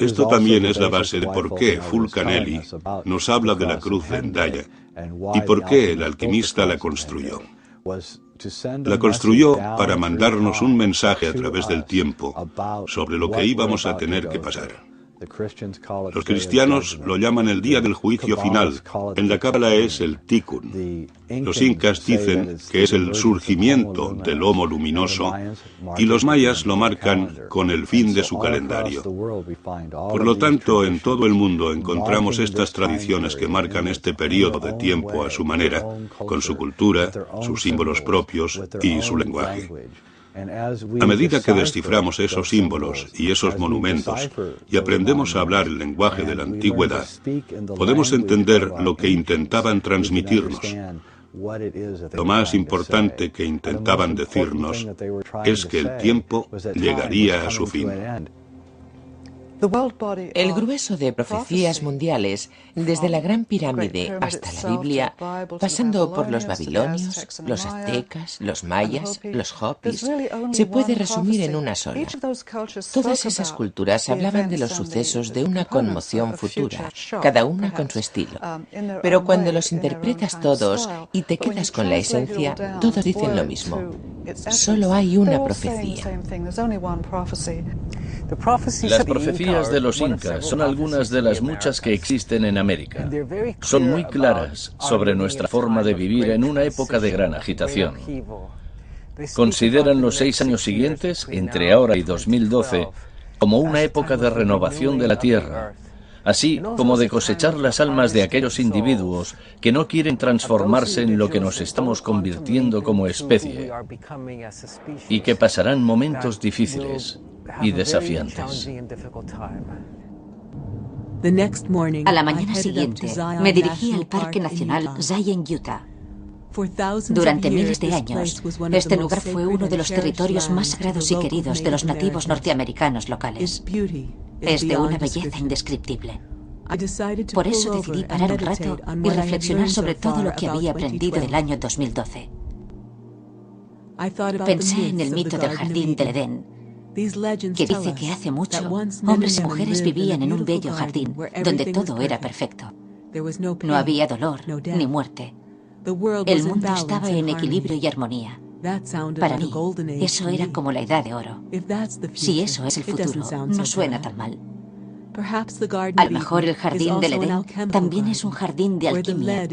Esto también es la base de por qué Fulcanelli nos habla de la cruz de Endaya y por qué el alquimista la construyó. La construyó para mandarnos un mensaje a través del tiempo sobre lo que íbamos a tener que pasar. Los cristianos lo llaman el día del juicio final. En la Cábala es el Tikkun. Los incas dicen que es el surgimiento del Homo luminoso y los mayas lo marcan con el fin de su calendario. Por lo tanto, en todo el mundo encontramos estas tradiciones que marcan este periodo de tiempo a su manera, con su cultura, sus símbolos propios y su lenguaje. A medida que desciframos esos símbolos y esos monumentos y aprendemos a hablar el lenguaje de la antigüedad, podemos entender lo que intentaban transmitirnos. Lo más importante que intentaban decirnos es que el tiempo llegaría a su fin.
El grueso de profecías mundiales, desde la Gran Pirámide hasta la Biblia, pasando por los babilonios, los aztecas, los mayas, los hopis, se puede resumir en una sola. Todas esas culturas hablaban de los sucesos de una conmoción futura, cada una con su estilo. Pero cuando los interpretas todos y te quedas con la esencia, todos dicen lo mismo. Solo hay una profecía.
Las profecías de los incas son algunas de las muchas que existen en América. Son muy claras sobre nuestra forma de vivir en una época de gran agitación. Consideran los 6 años siguientes, entre ahora y 2012, como una época de renovación de la Tierra, así como de cosechar las almas de aquellos individuos que no quieren transformarse en lo que nos estamos convirtiendo como especie, y que pasarán momentos difíciles y desafiantes.
A la mañana siguiente, me dirigí al Parque Nacional Zion, Utah. Durante miles de años, este lugar fue uno de los territorios más sagrados y queridos de los nativos norteamericanos locales. Es de una belleza indescriptible. Por eso decidí parar un rato y reflexionar sobre todo lo que había aprendido del año 2012. Pensé en el mito del jardín del Edén, que dice que hace mucho, hombres y mujeres vivían en un bello jardín, donde todo era perfecto. No había dolor ni muerte. El mundo estaba en equilibrio y armonía. Para mí, eso era como la Edad de Oro. Si eso es el futuro, no suena tan mal. A lo mejor el jardín del Edén también es un jardín de alquimia,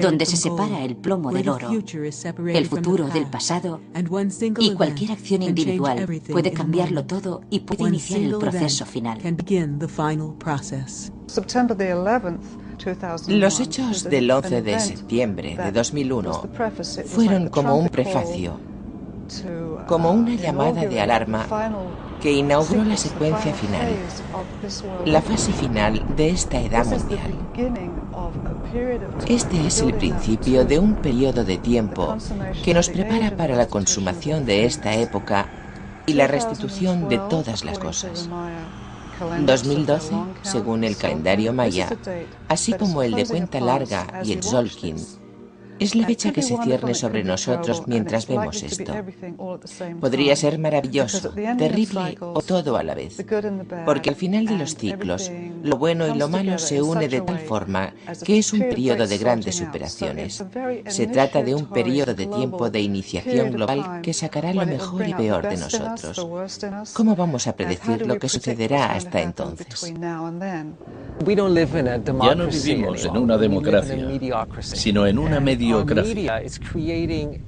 donde se separa el plomo del oro, el futuro del pasado, y cualquier acción individual puede cambiarlo todo y puede iniciar el proceso final.
Los hechos del 11 de septiembre de 2001 fueron como un prefacio, como una llamada de alarma que inauguró la secuencia final, la fase final de esta edad mundial. Este es el principio de un periodo de tiempo que nos prepara para la consumación de esta época y la restitución de todas las cosas. 2012, según el calendario maya, así como el de cuenta larga y el Tzolk'in, es la fecha que se cierne sobre nosotros mientras vemos esto. Podría ser maravilloso, terrible o todo a la vez, porque al final de los ciclos, lo bueno y lo malo se une de tal forma que es un periodo de grandes superaciones. Se trata de un periodo de tiempo de iniciación global que sacará lo mejor y peor de nosotros. ¿Cómo vamos a predecir lo que sucederá hasta entonces?
Ya no vivimos en una democracia, sino en una mediocracia.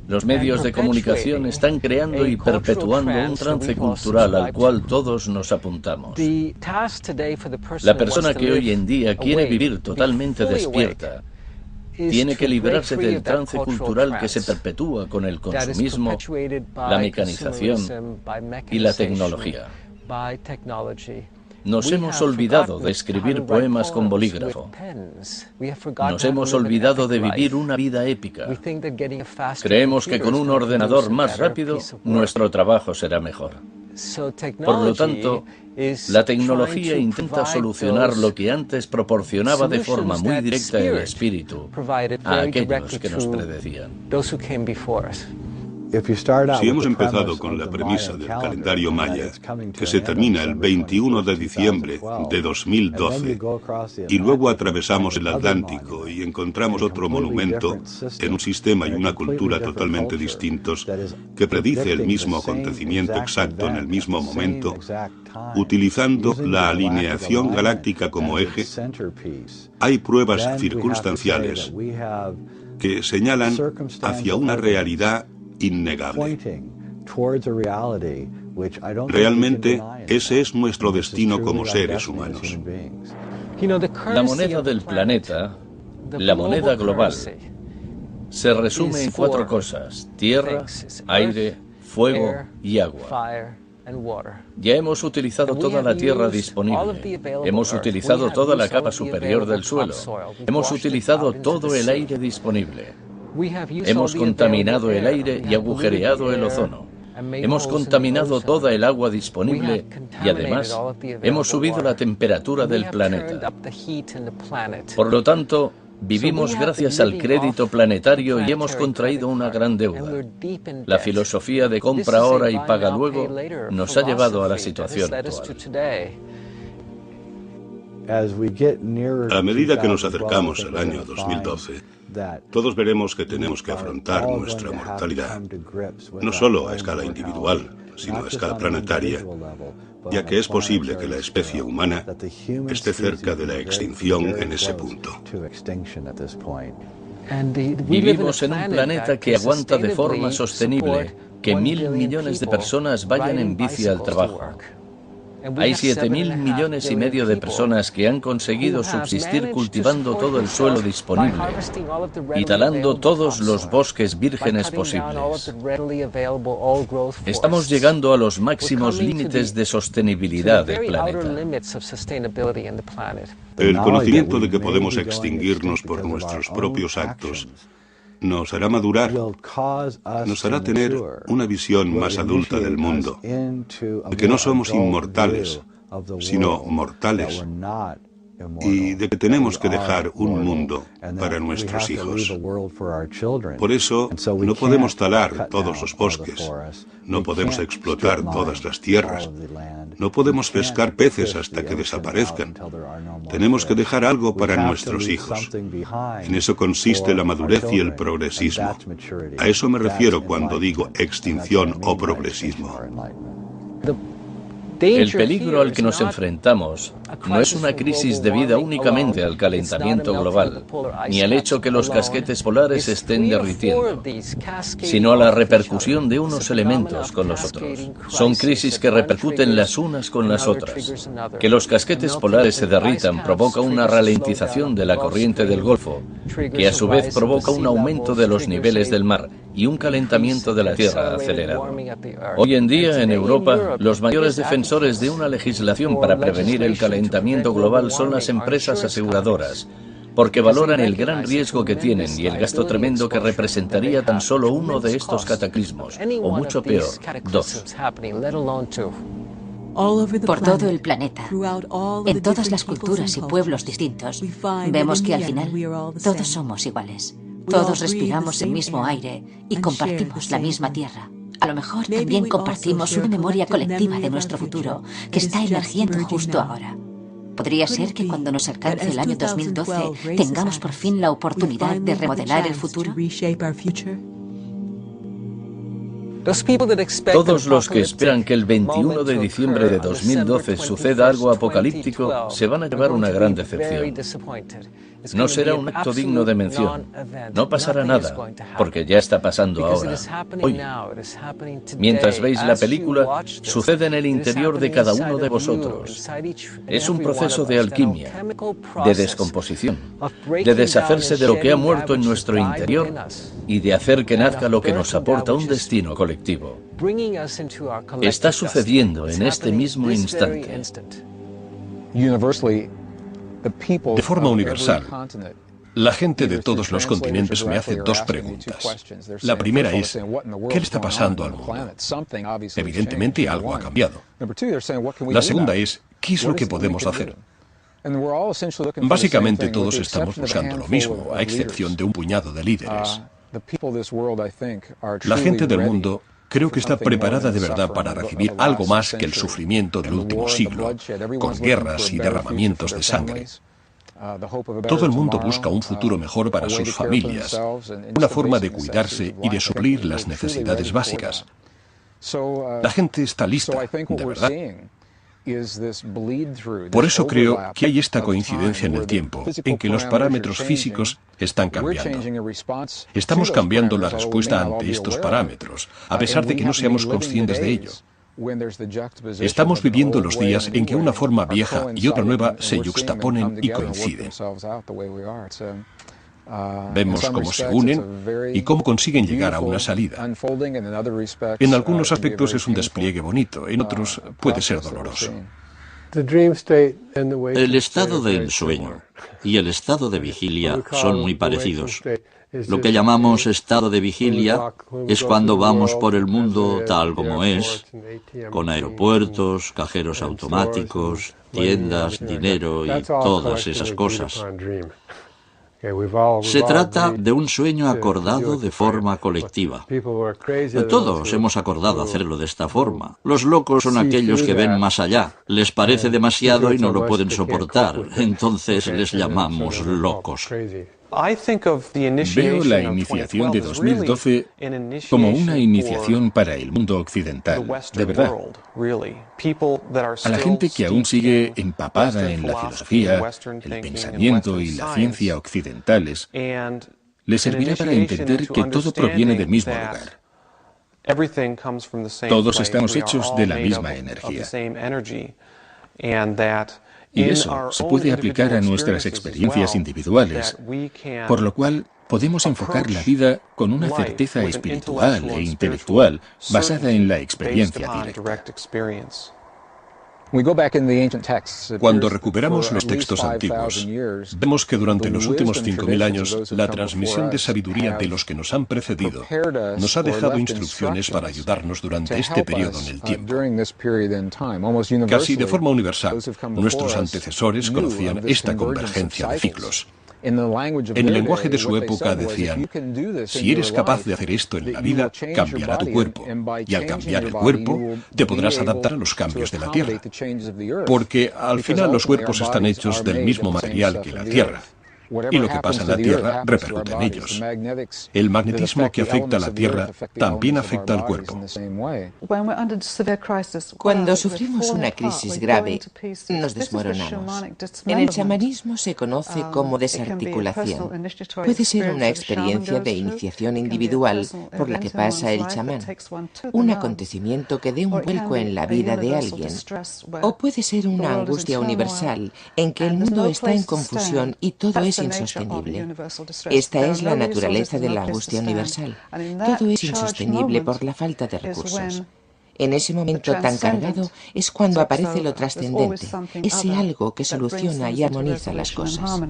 Los medios de comunicación están creando y perpetuando un trance cultural al cual todos nos apuntamos. La persona que hoy en día quiere vivir totalmente despierta tiene que librarse del trance cultural que se perpetúa con el consumismo, la mecanización y la tecnología. Nos hemos olvidado de escribir poemas con bolígrafo. Nos hemos olvidado de vivir una vida épica. Creemos que con un ordenador más rápido, nuestro trabajo será mejor. Por lo tanto, la tecnología intenta solucionar lo que antes proporcionaba de forma muy directa el espíritu a aquellos que nos predecían.
Si hemos empezado con la premisa del calendario maya, que se termina el 21 de diciembre de 2012, y luego atravesamos el Atlántico y encontramos otro monumento en un sistema y una cultura totalmente distintos, que predice el mismo acontecimiento exacto en el mismo momento, utilizando la alineación galáctica como eje, hay pruebas circunstanciales que señalan hacia una realidad innegable. Realmente, ese es nuestro destino como seres humanos.
La moneda del planeta, la moneda global, se resume en 4 cosas: tierra, aire, fuego y agua. Ya hemos utilizado toda la tierra disponible, hemos utilizado toda la capa superior del suelo, hemos utilizado todo el aire disponible, hemos contaminado el aire y agujereado el ozono, hemos contaminado toda el agua disponible y además hemos subido la temperatura del planeta. Por lo tanto, vivimos gracias al crédito planetario y hemos contraído una gran deuda. La filosofía de compra ahora y paga luego nos ha llevado a la situación actual.
A medida que nos acercamos al año 2012, todos veremos que tenemos que afrontar nuestra mortalidad, no solo a escala individual, sino a escala planetaria, ya que es posible que la especie humana esté cerca de la extinción en ese punto.
Vivimos en un planeta que aguanta de forma sostenible que 1.000 millones de personas vayan en bici al trabajo. Hay 7.000 millones y medio de personas que han conseguido subsistir cultivando todo el suelo disponible y talando todos los bosques vírgenes posibles. Estamos llegando a los máximos límites de sostenibilidad del planeta.
El conocimiento de que podemos extinguirnos por nuestros propios actos nos hará madurar, nos hará tener una visión más adulta del mundo, de que no somos inmortales, sino mortales, y de que tenemos que dejar un mundo para nuestros hijos. Por eso, no podemos talar todos los bosques, no podemos explotar todas las tierras, no podemos pescar peces hasta que desaparezcan. Tenemos que dejar algo para nuestros hijos. En eso consiste la madurez y el progresismo. A eso me refiero cuando digo extinción o progresismo.
El peligro al que nos enfrentamos no es una crisis debida únicamente al calentamiento global, ni al hecho que los casquetes polares se estén derritiendo, sino a la repercusión de unos elementos con los otros. Son crisis que repercuten las unas con las otras. Que los casquetes polares se derritan provoca una ralentización de la corriente del Golfo, que a su vez provoca un aumento de los niveles del mar y un calentamiento de la Tierra acelerado. Hoy en día, en Europa, los mayores defensores de una legislación para prevenir el calentamiento global son las empresas aseguradoras, porque valoran el gran riesgo que tienen y el gasto tremendo que representaría tan solo uno de estos cataclismos, o mucho peor, 2.
Por todo el planeta, en todas las culturas y pueblos distintos, vemos que al final todos somos iguales. Todos respiramos el mismo aire y compartimos la misma tierra. A lo mejor también compartimos una memoria colectiva de nuestro futuro que está emergiendo justo ahora. ¿Podría ser que cuando nos alcance el año 2012 tengamos por fin la oportunidad de remodelar el futuro?
Todos los que esperan que el 21 de diciembre de 2012 suceda algo apocalíptico se van a llevar una gran decepción. No será un acto digno de mención. No pasará nada, porque ya está pasando ahora, hoy. Mientras veis la película, sucede en el interior de cada uno de vosotros. Es un proceso de alquimia, de descomposición, de deshacerse de lo que ha muerto en nuestro interior y de hacer que nazca lo que nos aporta un destino colectivo. Está sucediendo en este mismo instante.
De forma universal, la gente de todos los continentes me hace 2 preguntas. La primera es, ¿qué le está pasando al mundo? Evidentemente algo ha cambiado. La segunda es, ¿qué es lo que podemos hacer? Básicamente todos estamos buscando lo mismo, a excepción de un puñado de líderes. La gente del mundo creo que está preparada de verdad para recibir algo más que el sufrimiento del último siglo, con guerras y derramamientos de sangre. Todo el mundo busca un futuro mejor para sus familias, una forma de cuidarse y de suplir las necesidades básicas. La gente está lista, de verdad. Por eso creo que hay esta coincidencia en el tiempo, en que los parámetros físicos están cambiando. Estamos cambiando la respuesta ante estos parámetros, a pesar de que no seamos conscientes de ello. Estamos viviendo los días en que una forma vieja y otra nueva se yuxtaponen y coinciden. Vemos cómo se unen y cómo consiguen llegar a una salida. En algunos aspectos es un despliegue bonito, en otros puede ser doloroso.
El estado de ensueño y el estado de vigilia son muy parecidos. Lo que llamamos estado de vigilia es cuando vamos por el mundo tal como es, con aeropuertos, cajeros automáticos, tiendas, dinero y todas esas cosas. Se trata de un sueño acordado de forma colectiva. Todos hemos acordado hacerlo de esta forma. Los locos son aquellos que ven más allá. Les parece demasiado y no lo pueden soportar. Entonces les llamamos locos.
Veo la iniciación de 2012 como una iniciación para el mundo occidental, de verdad. A la gente que aún sigue empapada en la filosofía, el pensamiento y la ciencia occidentales, les servirá para entender que todo proviene del mismo lugar. Todos estamos hechos de la misma energía. Y eso se puede aplicar a nuestras experiencias individuales, por lo cual podemos enfocar la vida con una certeza espiritual e intelectual basada en la experiencia directa.
Cuando recuperamos los textos antiguos, vemos que durante los últimos 5.000 años la transmisión de sabiduría de los que nos han precedido nos ha dejado instrucciones para ayudarnos durante este periodo en el tiempo. Casi de forma universal, nuestros antecesores conocían esta convergencia de ciclos. En el lenguaje de su época decían, si eres capaz de hacer esto en la vida, cambiará tu cuerpo. Y al cambiar el cuerpo, te podrás adaptar a los cambios de la Tierra. Porque al final los cuerpos están hechos del mismo material que la Tierra. Y lo que pasa en la Tierra repercute en ellos. El magnetismo que afecta a la Tierra también afecta al cuerpo.
Cuando sufrimos una crisis grave, nos desmoronamos. En el chamanismo se conoce como desarticulación. Puede ser una experiencia de iniciación individual por la que pasa el chamán, un acontecimiento que dé un vuelco en la vida de alguien, o puede ser una angustia universal en que el mundo está en confusión y todo es insostenible. Esta es la naturaleza de la angustia universal. Todo es insostenible por la falta de recursos. En ese momento tan cargado es cuando aparece lo trascendente, ese algo que soluciona y armoniza las cosas.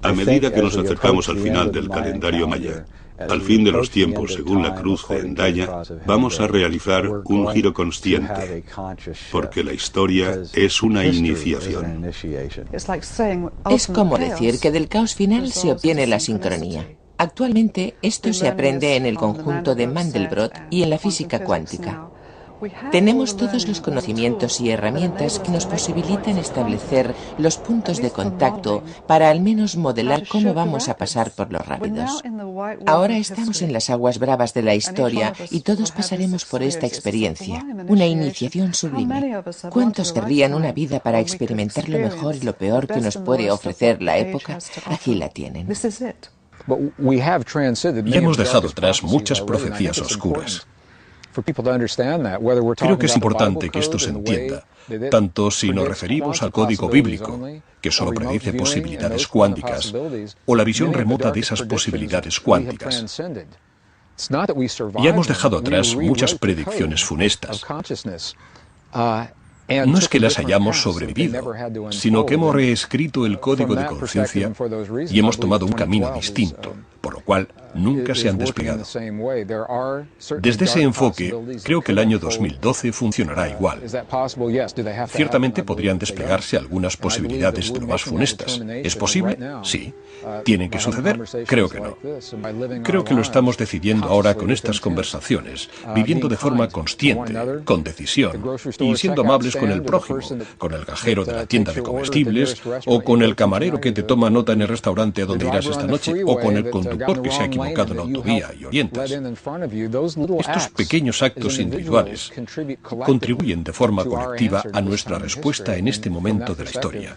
A medida que nos acercamos al final del calendario maya, al fin de los tiempos según la cruz de Endaya, vamos a realizar un giro consciente, porque la historia es una iniciación.
Es como decir que del caos final se obtiene la sincronía. Actualmente esto se aprende en el conjunto de Mandelbrot y en la física cuántica. Tenemos todos los conocimientos y herramientas que nos posibilitan establecer los puntos de contacto para al menos modelar cómo vamos a pasar por los rápidos. Ahora estamos en las aguas bravas de la historia y todos pasaremos por esta experiencia, una iniciación sublime. ¿Cuántos querrían una vida para experimentar lo mejor y lo peor que nos puede ofrecer la época? Aquí la tienen.
Ya hemos dejado atrás muchas profecías oscuras. Creo que es importante que esto se entienda, tanto si nos referimos al código bíblico, que solo predice posibilidades cuánticas, o la visión remota de esas posibilidades cuánticas. Ya hemos dejado atrás muchas predicciones funestas. No es que las hayamos sobrevivido, sino que hemos reescrito el código de conciencia y hemos tomado un camino distinto, por lo cual nunca se han desplegado. Desde ese enfoque, creo que el año 2012 funcionará igual. Ciertamente podrían desplegarse algunas posibilidades de lo más funestas. ¿Es posible? Sí. ¿Tienen que suceder? Creo que no. Creo que lo estamos decidiendo ahora con estas conversaciones, viviendo de forma consciente, con decisión, y siendo amables con el prójimo, con el cajero de la tienda de comestibles, o con el camarero que te toma nota en el restaurante a donde irás esta noche, o con el conductor que se ha equivocado en la autovía y orientas. Estos pequeños actos individuales contribuyen de forma colectiva a nuestra respuesta en este momento de la historia.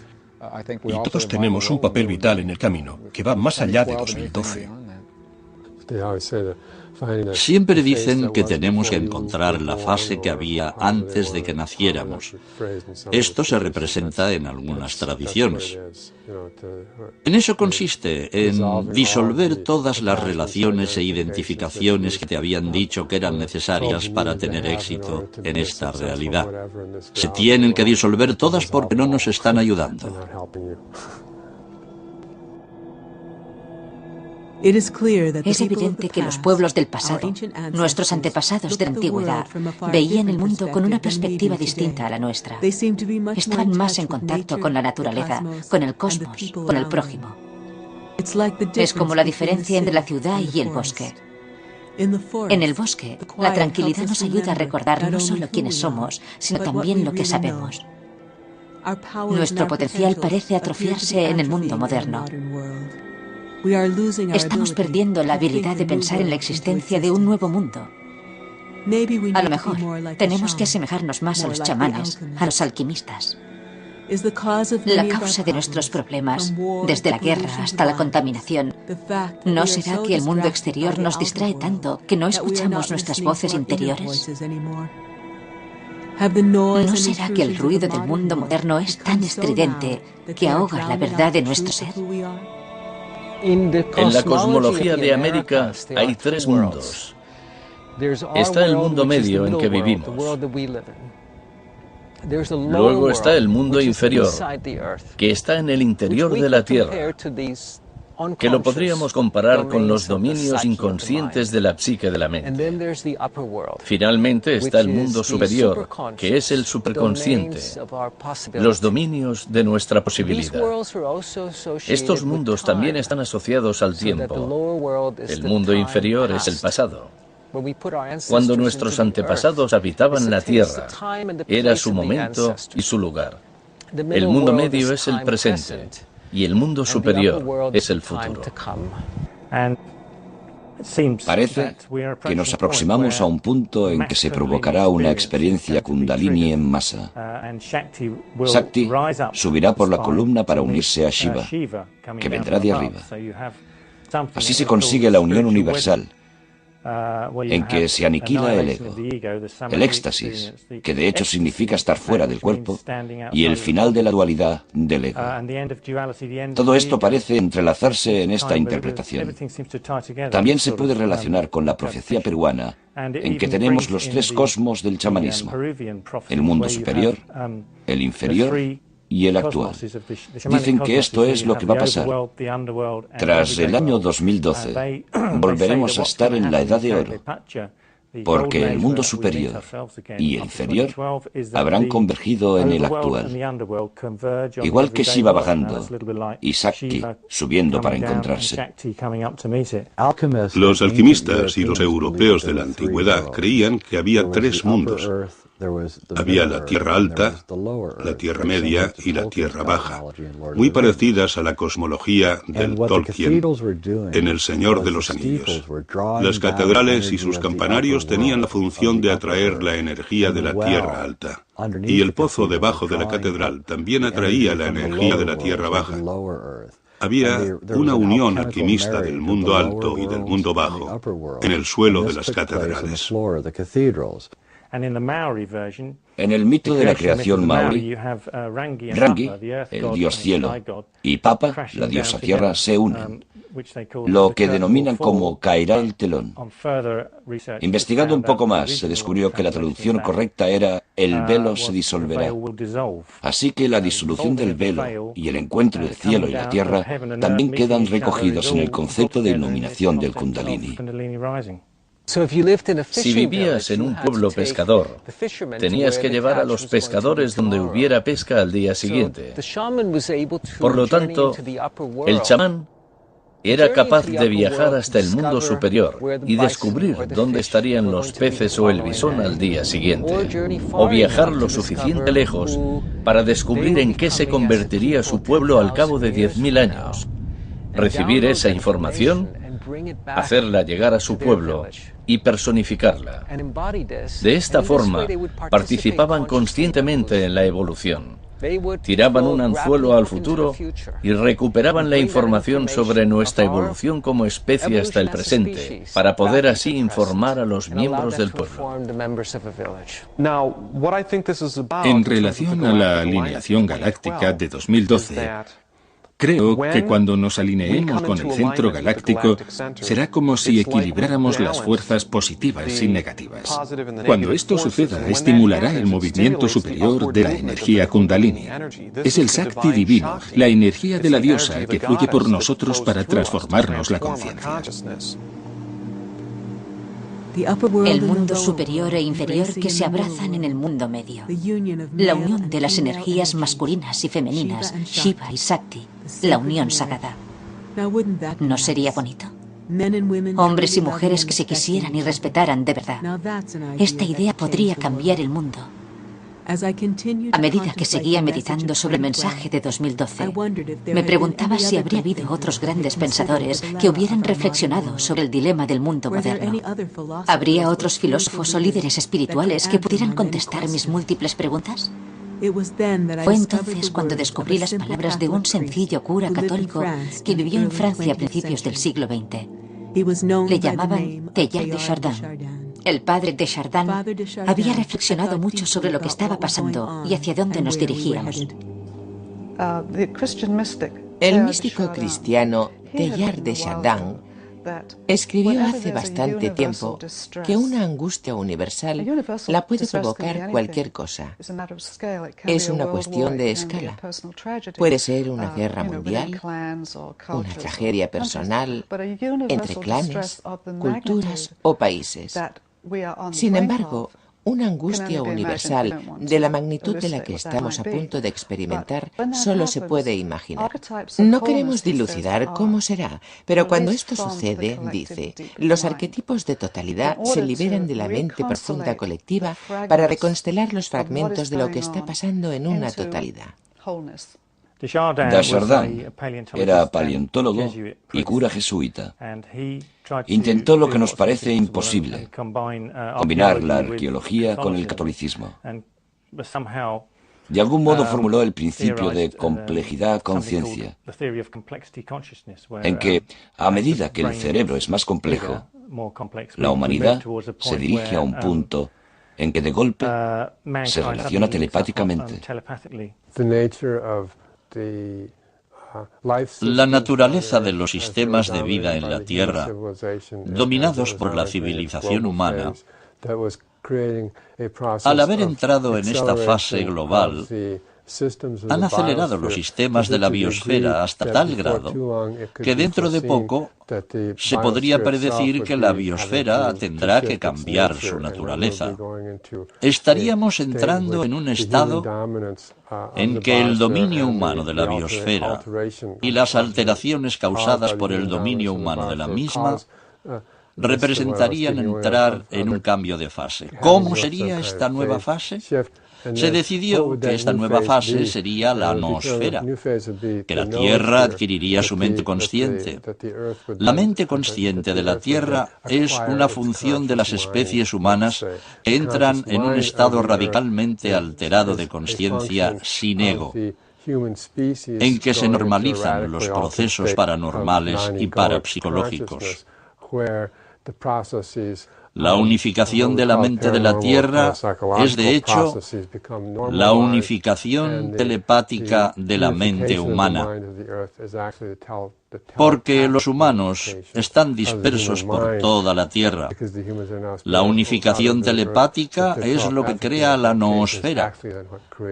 Y todos tenemos un papel vital en el camino que va más allá de 2012.
Siempre dicen que tenemos que encontrar la fase que había antes de que naciéramos. Esto se representa en algunas tradiciones. En eso consiste, en disolver todas las relaciones e identificaciones que te habían dicho que eran necesarias para tener éxito en esta realidad. Se tienen que disolver todas porque no nos están ayudando.
Es evidente que los pueblos del pasado, nuestros antepasados de la antigüedad, veían el mundo con una perspectiva distinta a la nuestra. Estaban más en contacto con la naturaleza, con el cosmos, con el prójimo. Es como la diferencia entre la ciudad y el bosque. En el bosque, la tranquilidad nos ayuda a recordar no solo quiénes somos, sino también lo que sabemos. Nuestro potencial parece atrofiarse en el mundo moderno. Estamos perdiendo la habilidad de pensar en la existencia de un nuevo mundo. A lo mejor, tenemos que asemejarnos más a los chamanes, a los alquimistas. La causa de nuestros problemas, desde la guerra hasta la contaminación, ¿no será que el mundo exterior nos distrae tanto que no escuchamos nuestras voces interiores? ¿No será que el ruido del mundo moderno es tan estridente que ahoga la verdad de nuestro ser?
En la cosmología de América hay tres mundos. Está el mundo medio en que vivimos. Luego está el mundo inferior, que está en el interior de la Tierra, que lo podríamos comparar con los dominios inconscientes de la psique de la mente. Finalmente está el mundo superior, que es el superconsciente, los dominios de nuestra posibilidad. Estos mundos también están asociados al tiempo. El mundo inferior es el pasado. Cuando nuestros antepasados habitaban la Tierra, era su momento y su lugar. El mundo medio es el presente. Y el mundo superior es el futuro.
Parece que nos aproximamos a un punto en que se provocará una experiencia Kundalini en masa. Shakti subirá por la columna para unirse a Shiva, que vendrá de arriba. Así se consigue la unión universal, en que se aniquila el ego, el éxtasis, que de hecho significa estar fuera del cuerpo, y el final de la dualidad del ego. Todo esto parece entrelazarse en esta interpretación. También se puede relacionar con la profecía peruana, en que tenemos los tres cosmos del chamanismo: el mundo superior, el inferior y el actual. Dicen que esto es lo que va a pasar. Tras el año 2012, volveremos a estar en la Edad de Oro, porque el mundo superior y el inferior habrán convergido en el actual. Igual que Shiva bajando y Shakti subiendo para encontrarse.
Los alquimistas y los europeos de la antigüedad creían que había tres mundos. Había la Tierra Alta, la Tierra Media y la Tierra Baja, muy parecidas a la cosmología del Tolkien en El Señor de los Anillos. Las catedrales y sus campanarios tenían la función de atraer la energía de la Tierra Alta, y el pozo debajo de la catedral también atraía la energía de la Tierra Baja. Había una unión alquimista del mundo alto y del mundo bajo en el suelo de las catedrales.
En el mito de la creación maori, Rangi, el dios cielo, y Papa, la diosa tierra, se unen. lo que denominan como caerá el telón. Investigando un poco más, se descubrió que la traducción correcta era el velo se disolverá. Así que la disolución del velo y el encuentro del cielo y la tierra también quedan recogidos en el concepto de iluminación del Kundalini.
Si vivías en un pueblo pescador, tenías que llevar a los pescadores donde hubiera pesca al día siguiente. Por lo tanto, el chamán era capaz de viajar hasta el mundo superior y descubrir dónde estarían los peces o el bisón al día siguiente, o viajar lo suficiente lejos para descubrir en qué se convertiría su pueblo al cabo de 10.000 años, recibir esa información, hacerla llegar a su pueblo y personificarla. De esta forma, participaban conscientemente en la evolución. Tiraban un anzuelo al futuro y recuperaban la información sobre nuestra evolución como especie hasta el presente, para poder así informar a los miembros del pueblo.
En relación a la alineación galáctica de 2012, creo que cuando nos alineemos con el centro galáctico, será como si equilibráramos las fuerzas positivas y negativas. Cuando esto suceda, estimulará el movimiento superior de la energía Kundalini. Es el Shakti divino, la energía de la diosa que fluye por nosotros para transformarnos la conciencia.
El mundo superior e inferior que se abrazan en el mundo medio. La unión de las energías masculinas y femeninas, Shiva y Shakti. La unión sagrada. ¿No sería bonito? Hombres y mujeres que se quisieran y respetaran de verdad. Esta idea podría cambiar el mundo. A medida que seguía meditando sobre el mensaje de 2012, me preguntaba si habría habido otros grandes pensadores que hubieran reflexionado sobre el dilema del mundo moderno. ¿Habría otros filósofos o líderes espirituales que pudieran contestar mis múltiples preguntas? Fue entonces cuando descubrí las palabras de un sencillo cura católico que vivió en Francia a principios del siglo XX. Le llamaban Teilhard de Chardin. El padre de Chardin había reflexionado mucho sobre lo que estaba pasando y hacia dónde nos dirigíamos.
El místico cristiano Teilhard de Chardin escribió hace bastante tiempo que una angustia universal la puede provocar cualquier cosa. Es una cuestión de escala. Puede ser una guerra mundial, una tragedia personal, entre clanes, culturas o países. Sin embargo, una angustia universal de la magnitud de la que estamos a punto de experimentar solo se puede imaginar. No queremos dilucidar cómo será, pero cuando esto sucede, dice, los arquetipos de totalidad se liberan de la mente profunda colectiva para reconstelar los fragmentos de lo que está pasando en una totalidad.
Desjardins era paleontólogo y cura jesuita. Intentó lo que nos parece imposible, combinar la arqueología con el catolicismo. De algún modo formuló el principio de complejidad-conciencia, en que, a medida que el cerebro es más complejo, la humanidad se dirige a un punto en que de golpe se relaciona telepáticamente.
La naturaleza de los sistemas de vida en la Tierra, dominados por la civilización humana, al haber entrado en esta fase global, han acelerado los sistemas de la biosfera hasta tal grado que dentro de poco se podría predecir que la biosfera tendrá que cambiar su naturaleza. Estaríamos entrando en un estado en que el dominio humano de la biosfera y las alteraciones causadas por el dominio humano de la misma representarían entrar en un cambio de fase. ¿Cómo sería esta nueva fase? Se decidió que esta nueva fase sería la noosfera, que la Tierra adquiriría su mente consciente. La mente consciente de la Tierra es una función de las especies humanas que entran en un estado radicalmente alterado de consciencia sin ego, en que se normalizan los procesos paranormales y parapsicológicos. La unificación de la mente de la Tierra es, de hecho, la unificación telepática de la mente humana. porque los humanos están dispersos por toda la Tierra. La unificación telepática es lo que crea la noosfera,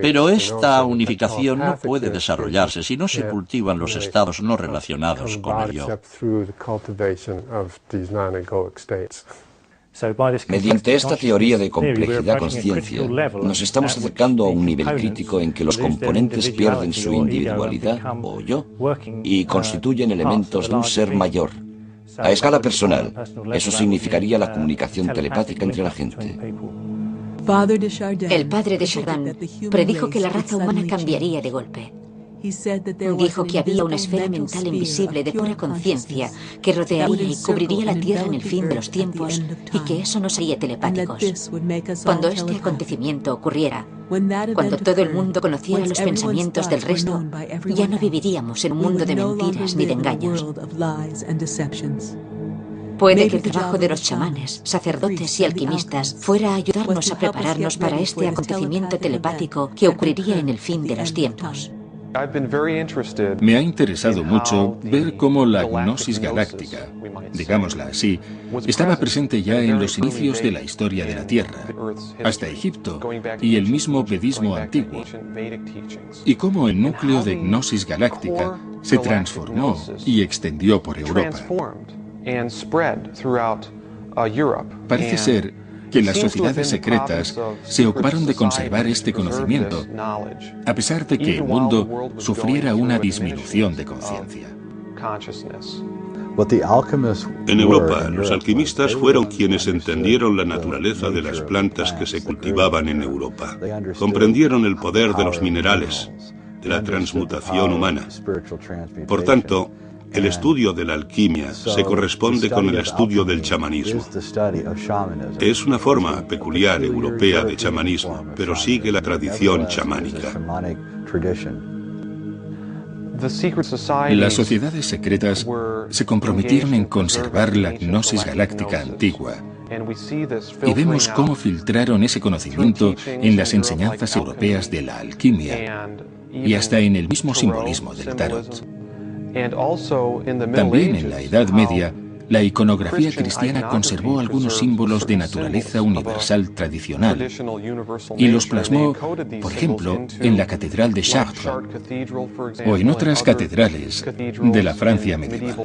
pero esta unificación no puede desarrollarse si no se cultivan los estados no relacionados con el yo.
Mediante esta teoría de complejidad-conciencia, nos estamos acercando a un nivel crítico en que los componentes pierden su individualidad, o yo, y constituyen elementos de un ser mayor. A escala personal, eso significaría la comunicación telepática entre la gente.
El padre de Chardin predijo que la raza humana cambiaría de golpe. Dijo que había una esfera mental invisible de pura conciencia que rodearía y cubriría la Tierra en el fin de los tiempos y que eso nos haría telepáticos. Cuando este acontecimiento ocurriera, cuando todo el mundo conociera los pensamientos del resto, ya no viviríamos en un mundo de mentiras ni de engaños. Puede que el trabajo de los chamanes, sacerdotes y alquimistas fuera ayudarnos a prepararnos para este acontecimiento telepático que ocurriría en el fin de los tiempos.
Me ha interesado mucho ver cómo la gnosis galáctica, digámosla así, estaba presente ya en los inicios de la historia de la Tierra, hasta Egipto y el mismo vedismo antiguo, y cómo el núcleo de gnosis galáctica se transformó y extendió por Europa. Parece ser que las sociedades secretas se ocuparon de conservar este conocimiento, a pesar de que el mundo sufriera una disminución de conciencia.
En Europa, los alquimistas fueron quienes entendieron la naturaleza de las plantas que se cultivaban en Europa. Comprendieron el poder de los minerales, de la transmutación humana. Por tanto, el estudio de la alquimia se corresponde con el estudio del chamanismo. Es una forma peculiar europea de chamanismo, pero sigue la tradición chamánica.
Las sociedades secretas se comprometieron en conservar la gnosis galáctica antigua, y vemos cómo filtraron ese conocimiento en las enseñanzas europeas de la alquimia y hasta en el mismo simbolismo del tarot. También en la Edad Media, la iconografía cristiana conservó algunos símbolos de naturaleza universal tradicional y los plasmó, por ejemplo, en la Catedral de Chartres o en otras catedrales de la Francia medieval.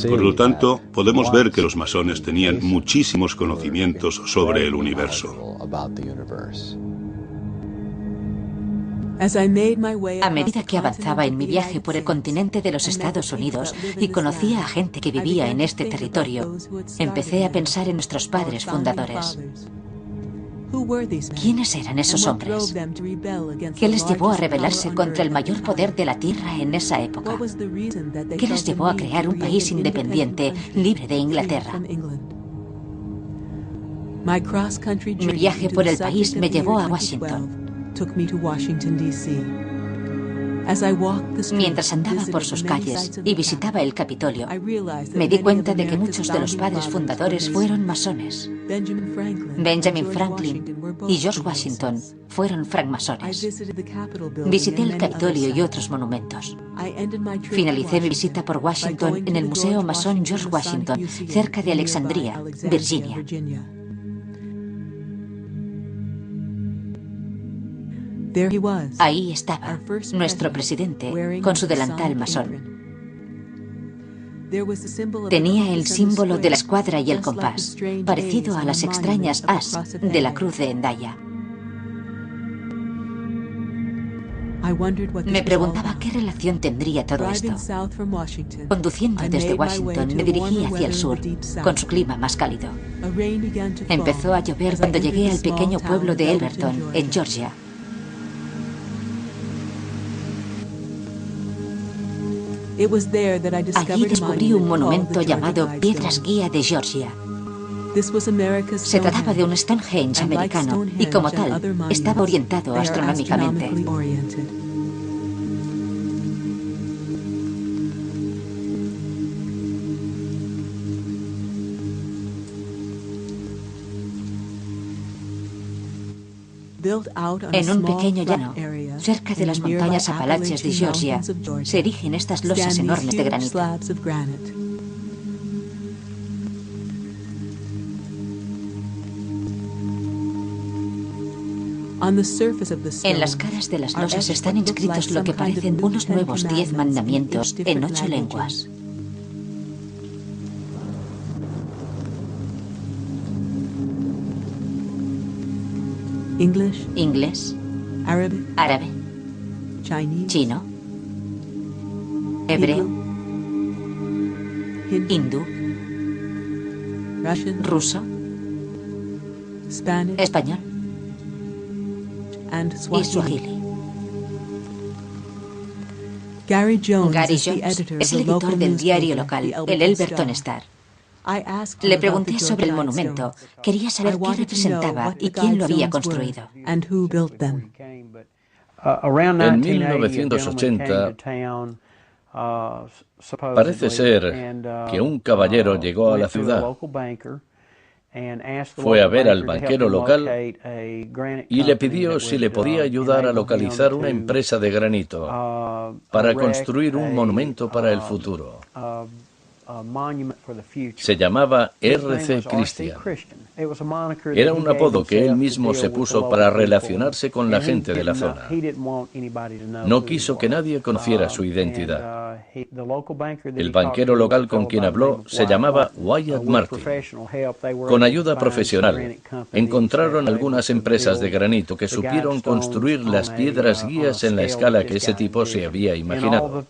Por lo tanto, podemos ver que los masones tenían muchísimos conocimientos sobre el universo.
A medida que avanzaba en mi viaje por el continente de los Estados Unidos y conocía a gente que vivía en este territorio, empecé a pensar en nuestros padres fundadores. ¿Quiénes eran esos hombres? ¿Qué les llevó a rebelarse contra el mayor poder de la Tierra en esa época? ¿Qué les llevó a crear un país independiente, libre de Inglaterra? Mi viaje por el país me llevó a Washington. Mientras andaba por sus calles y visitaba el Capitolio, me di cuenta de que muchos de los padres fundadores fueron masones. Benjamin Franklin y George Washington fueron francmasones. Visité el Capitolio y otros monumentos. Finalicé mi visita por Washington en el Museo Masón George Washington, cerca de Alexandria, Virginia. Ahí estaba, nuestro presidente, con su delantal masón. Tenía el símbolo de la escuadra y el compás, parecido a las extrañas as de la cruz de Hendaya. Me preguntaba qué relación tendría todo esto. Conduciendo desde Washington, me dirigí hacia el sur, con su clima más cálido. Empezó a llover cuando llegué al pequeño pueblo de Elberton, en Georgia. Allí descubrí un monumento llamado Piedras Guía de Georgia. Se trataba de un Stonehenge americano y, como tal, estaba orientado astronómicamente. En un pequeño llano, cerca de las montañas Apalaches de Georgia, se erigen estas losas enormes de granito. En las caras de las losas están inscritos lo que parecen unos nuevos 10 mandamientos en 8 lenguas. Inglés, árabe, chino, hebreo, hindú, ruso, español y suajili. Gary Jones es el editor del diario local, el Elberton Star. Le pregunté sobre el monumento. Quería saber qué representaba y quién lo había construido.
En 1980, parece ser que un caballero llegó a la ciudad. Fue a ver al banquero local y le pidió si le podía ayudar a localizar una empresa de granito para construir un monumento para el futuro. Se llamaba R.C. Christian. Era un apodo que él mismo se puso para relacionarse con la gente de la zona. No quiso que nadie conociera su identidad. El banquero local con quien habló se llamaba Wyatt Martin. Con ayuda profesional, encontraron algunas empresas de granito que supieron construir las piedras guías en la escala que ese tipo se había imaginado.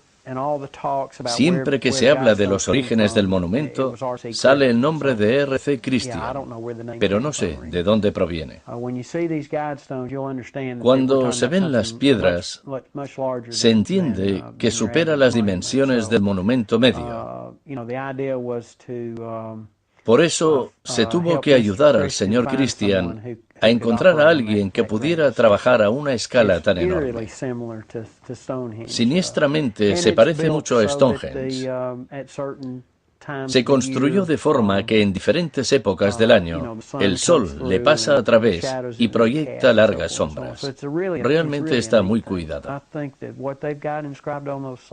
Siempre que se habla de los orígenes del monumento, sale el nombre de R.C. Christian, pero no sé de dónde proviene. Cuando se ven las piedras, se entiende que supera las dimensiones del monumento medio. Por eso se tuvo que ayudar al señor Christian a encontrar a alguien que pudiera trabajar a una escala tan enorme. Siniestramente se parece mucho a Stonehenge. Se construyó de forma que en diferentes épocas del año el sol le pasa a través y proyecta largas sombras. Realmente está muy cuidada.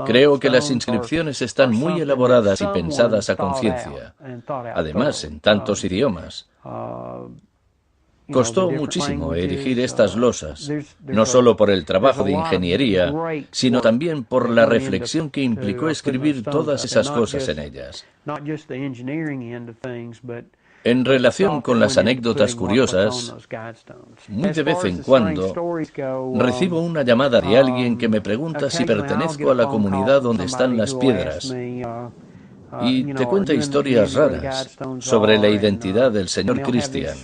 Creo que las inscripciones están muy elaboradas y pensadas a conciencia. Además, en tantos idiomas. Costó muchísimo erigir estas losas, no solo por el trabajo de ingeniería, sino también por la reflexión que implicó escribir todas esas cosas en ellas. En relación con las anécdotas curiosas, muy de vez en cuando recibo una llamada de alguien que me pregunta si pertenezco a la comunidad donde están las piedras. Y te cuenta historias raras sobre la identidad del señor Christian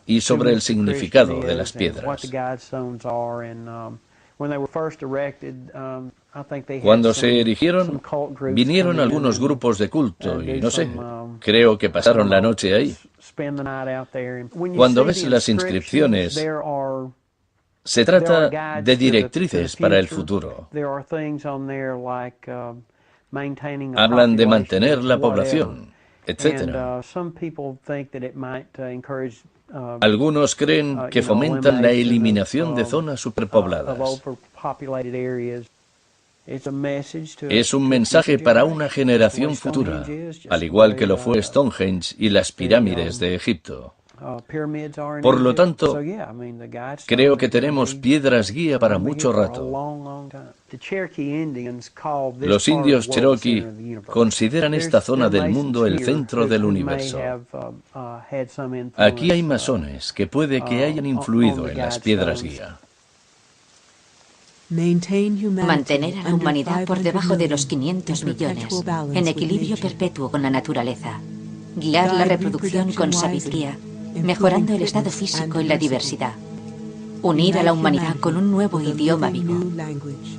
y sobre el significado de las piedras. Cuando se erigieron, vinieron algunos grupos de culto y no sé, creo que pasaron la noche ahí. Cuando ves las inscripciones, se trata de directrices para el futuro. Hablan de mantener la población, etc. Algunos creen que fomentan la eliminación de zonas superpobladas. Es un mensaje para una generación futura, al igual que lo fue Stonehenge y las pirámides de Egipto. Por lo tanto, creo que tenemos piedras guía para mucho rato. Los indios Cherokee consideran esta zona del mundo el centro del universo. Aquí hay masones que puede que hayan influido en las piedras guía.
Mantener a la humanidad por debajo de los 500 millones, en equilibrio perpetuo con la naturaleza. Guiar la reproducción con sabiduría, mejorando el estado físico y la diversidad. Unir a la humanidad con un nuevo idioma vivo.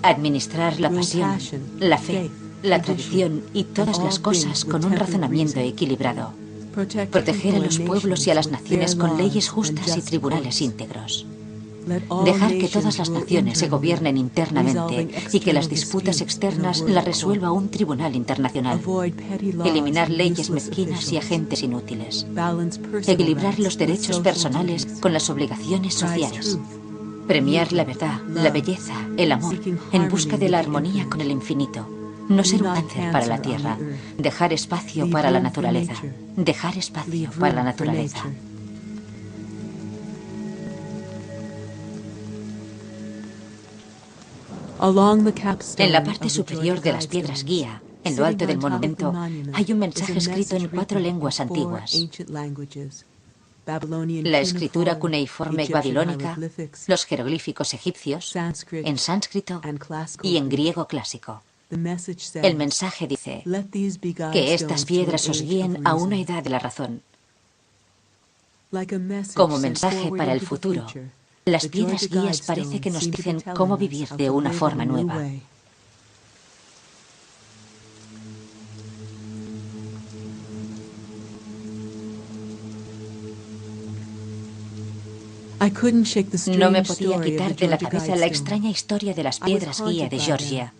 Administrar la pasión, la fe, la tradición y todas las cosas con un razonamiento equilibrado. Proteger a los pueblos y a las naciones con leyes justas y tribunales íntegros. Dejar que todas las naciones se gobiernen internamente y que las disputas externas las resuelva un tribunal internacional. Eliminar leyes mezquinas y agentes inútiles. Equilibrar los derechos personales con las obligaciones sociales. Premiar la verdad, la belleza, el amor, en busca de la armonía con el infinito. No ser un cáncer para la Tierra. Dejar espacio para la naturaleza. Dejar espacio para la naturaleza. En la parte superior de las piedras guía, en lo alto del monumento, hay un mensaje escrito en 4 lenguas antiguas. La escritura cuneiforme babilónica, los jeroglíficos egipcios, en sánscrito y en griego clásico. El mensaje dice que estas piedras os guíen a una edad de la razón. Como mensaje para el futuro, las piedras guías parece que nos dicen cómo vivir de una forma nueva. No me podía quitar de la cabeza la extraña historia de las piedras guía de Georgia.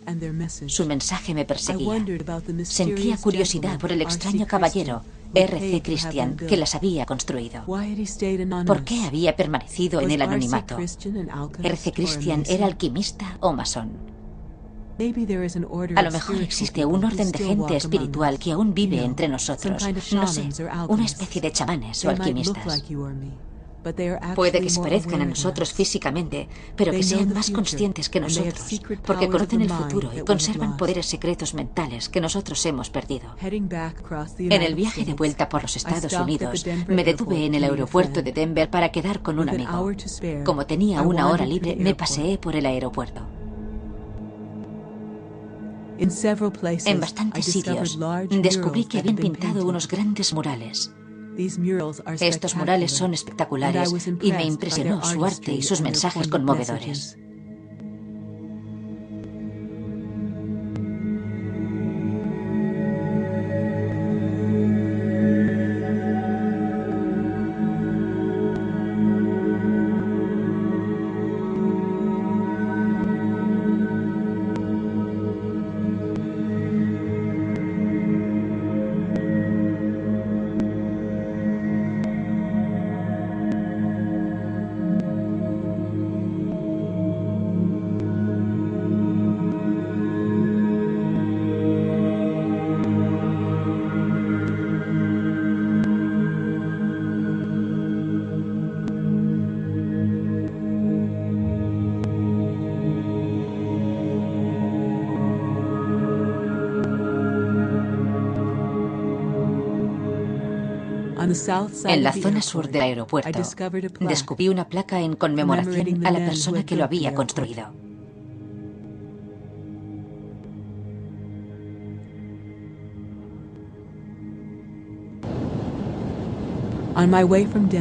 Su mensaje me perseguía. Sentía curiosidad por el extraño caballero, R.C. Christian, que las había construido. ¿Por qué había permanecido en el anonimato? ¿R.C. Christian era alquimista o masón? A lo mejor existe un orden de gente espiritual que aún vive entre nosotros. No sé, una especie de chamanes o alquimistas. Puede que se parezcan a nosotros físicamente, pero que sean más conscientes que nosotros, porque conocen el futuro y conservan poderes secretos mentales que nosotros hemos perdido. En el viaje de vuelta por los Estados Unidos, me detuve en el aeropuerto de Denver para quedar con un amigo. Como tenía una hora libre, me paseé por el aeropuerto. En bastantes sitios, descubrí que habían pintado unos grandes murales. Estos murales son espectaculares y me impresionó su arte y sus mensajes conmovedores. En la zona sur del aeropuerto, descubrí una placa en conmemoración a la persona que lo había construido.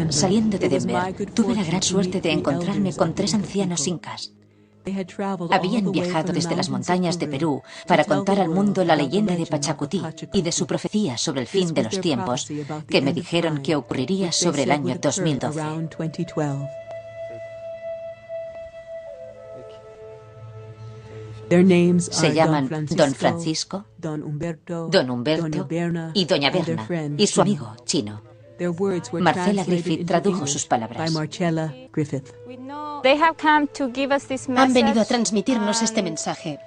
Saliendo de Denver, tuve la gran suerte de encontrarme con 3 ancianos incas. Habían viajado desde las montañas de Perú para contar al mundo la leyenda de Pachacutí y de su profecía sobre el fin de los tiempos, que me dijeron que ocurriría sobre el año 2012. Se llaman Don Francisco, Don Humberto y Doña Berna, y su amigo chino. Marcella Griffith tradujo sus palabras.
Han venido a transmitirnos este mensaje.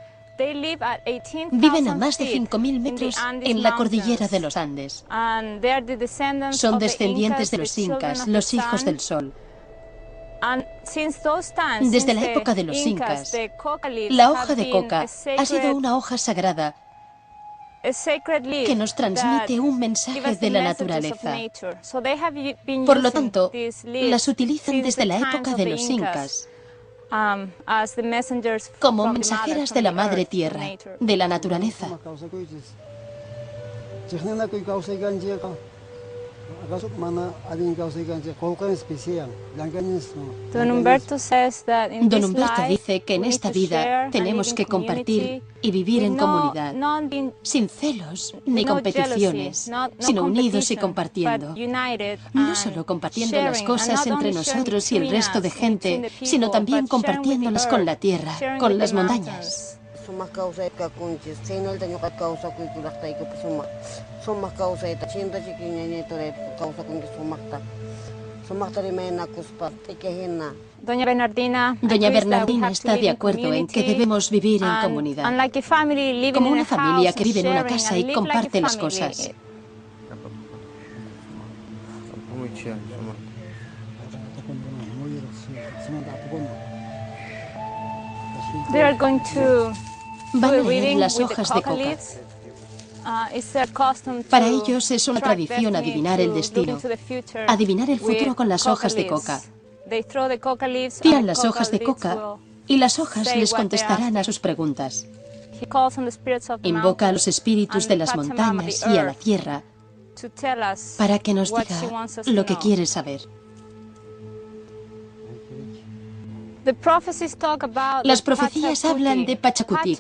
Viven a más de 5.000 metros en la cordillera de los Andes. Son descendientes de los incas, los hijos del sol. Desde la época de los incas, la hoja de coca ha sido una hoja sagrada que nos transmite un mensaje de la naturaleza. Por lo tanto, las utilizan desde la época de los incas como mensajeras de la Madre Tierra, de la naturaleza.
Don Humberto
dice que en esta vida tenemos que compartir y vivir en comunidad, sin celos ni competiciones, sino unidos y compartiendo. No solo compartiendo las cosas entre nosotros y el resto de gente, sino también compartiéndolas con la tierra, con las montañas.
Doña Bernardina
está de acuerdo en que debemos vivir en comunidad, como una familia que vive en una casa y comparte las cosas. Van a leer las hojas de coca. Para ellos es una tradición adivinar el destino, adivinar el futuro con las hojas de coca. Tiran las hojas de coca y las hojas les contestarán a sus preguntas. Invoca a los espíritus de las montañas y a la tierra para que nos diga lo que quiere saber. Las profecías hablan de Pachacutic.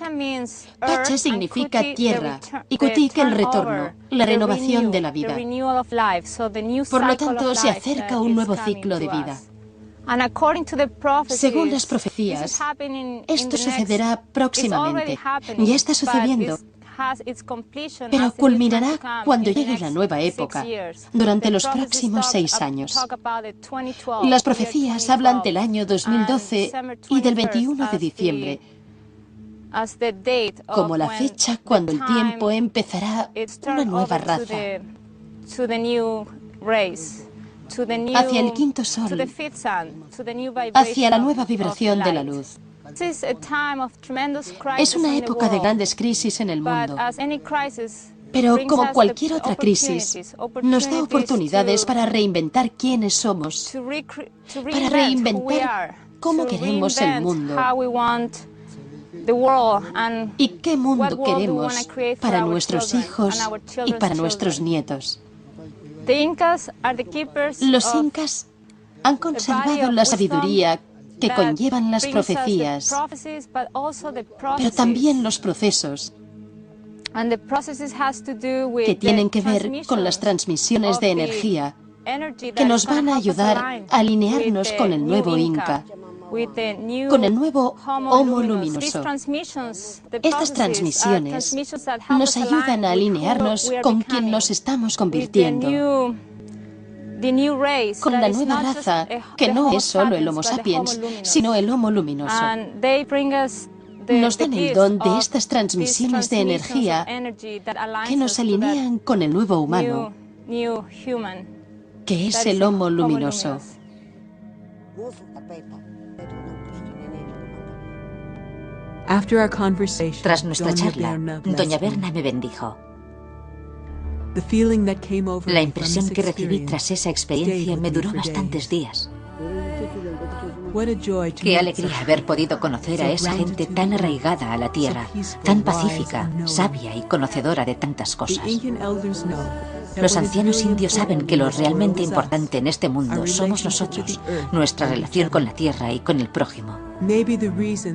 Pacha significa tierra y Cutic el retorno, la renovación de la vida. Por lo tanto, se acerca un nuevo ciclo de vida. Según las profecías, esto sucederá próximamente. Ya está sucediendo, pero culminará cuando llegue la nueva época, durante los próximos 6 años. Las profecías hablan del año 2012 y del 21 de diciembre, como la fecha cuando el tiempo empezará una nueva raza, hacia el quinto sol, hacia la nueva vibración de la luz. Es una época de grandes crisis en el mundo, pero como cualquier otra crisis, nos da oportunidades para reinventar quiénes somos, para reinventar cómo queremos el mundo y qué mundo queremos para nuestros hijos y para nuestros nietos. Los incas han conservado la sabiduría que conllevan las profecías, pero también los procesos que tienen que ver con las transmisiones de energía que nos van a ayudar a alinearnos con el nuevo Inca, con el nuevo Homo Luminoso. Estas transmisiones nos ayudan a alinearnos con quien nos estamos convirtiendo, con la nueva raza, que no es solo el Homo sapiens, sino el Homo Luminoso. Nos dan el don de estas transmisiones de energía que nos alinean con el nuevo humano, que es el Homo Luminoso.
Tras nuestra charla, doña Berna me bendijo. La impresión que recibí tras esa experiencia me duró bastantes días. Qué alegría haber podido conocer a esa gente tan arraigada a la tierra, tan pacífica, sabia y conocedora de tantas cosas. Los ancianos indios saben que lo realmente importante en este mundo somos nosotros, nuestra relación con la tierra y con el prójimo.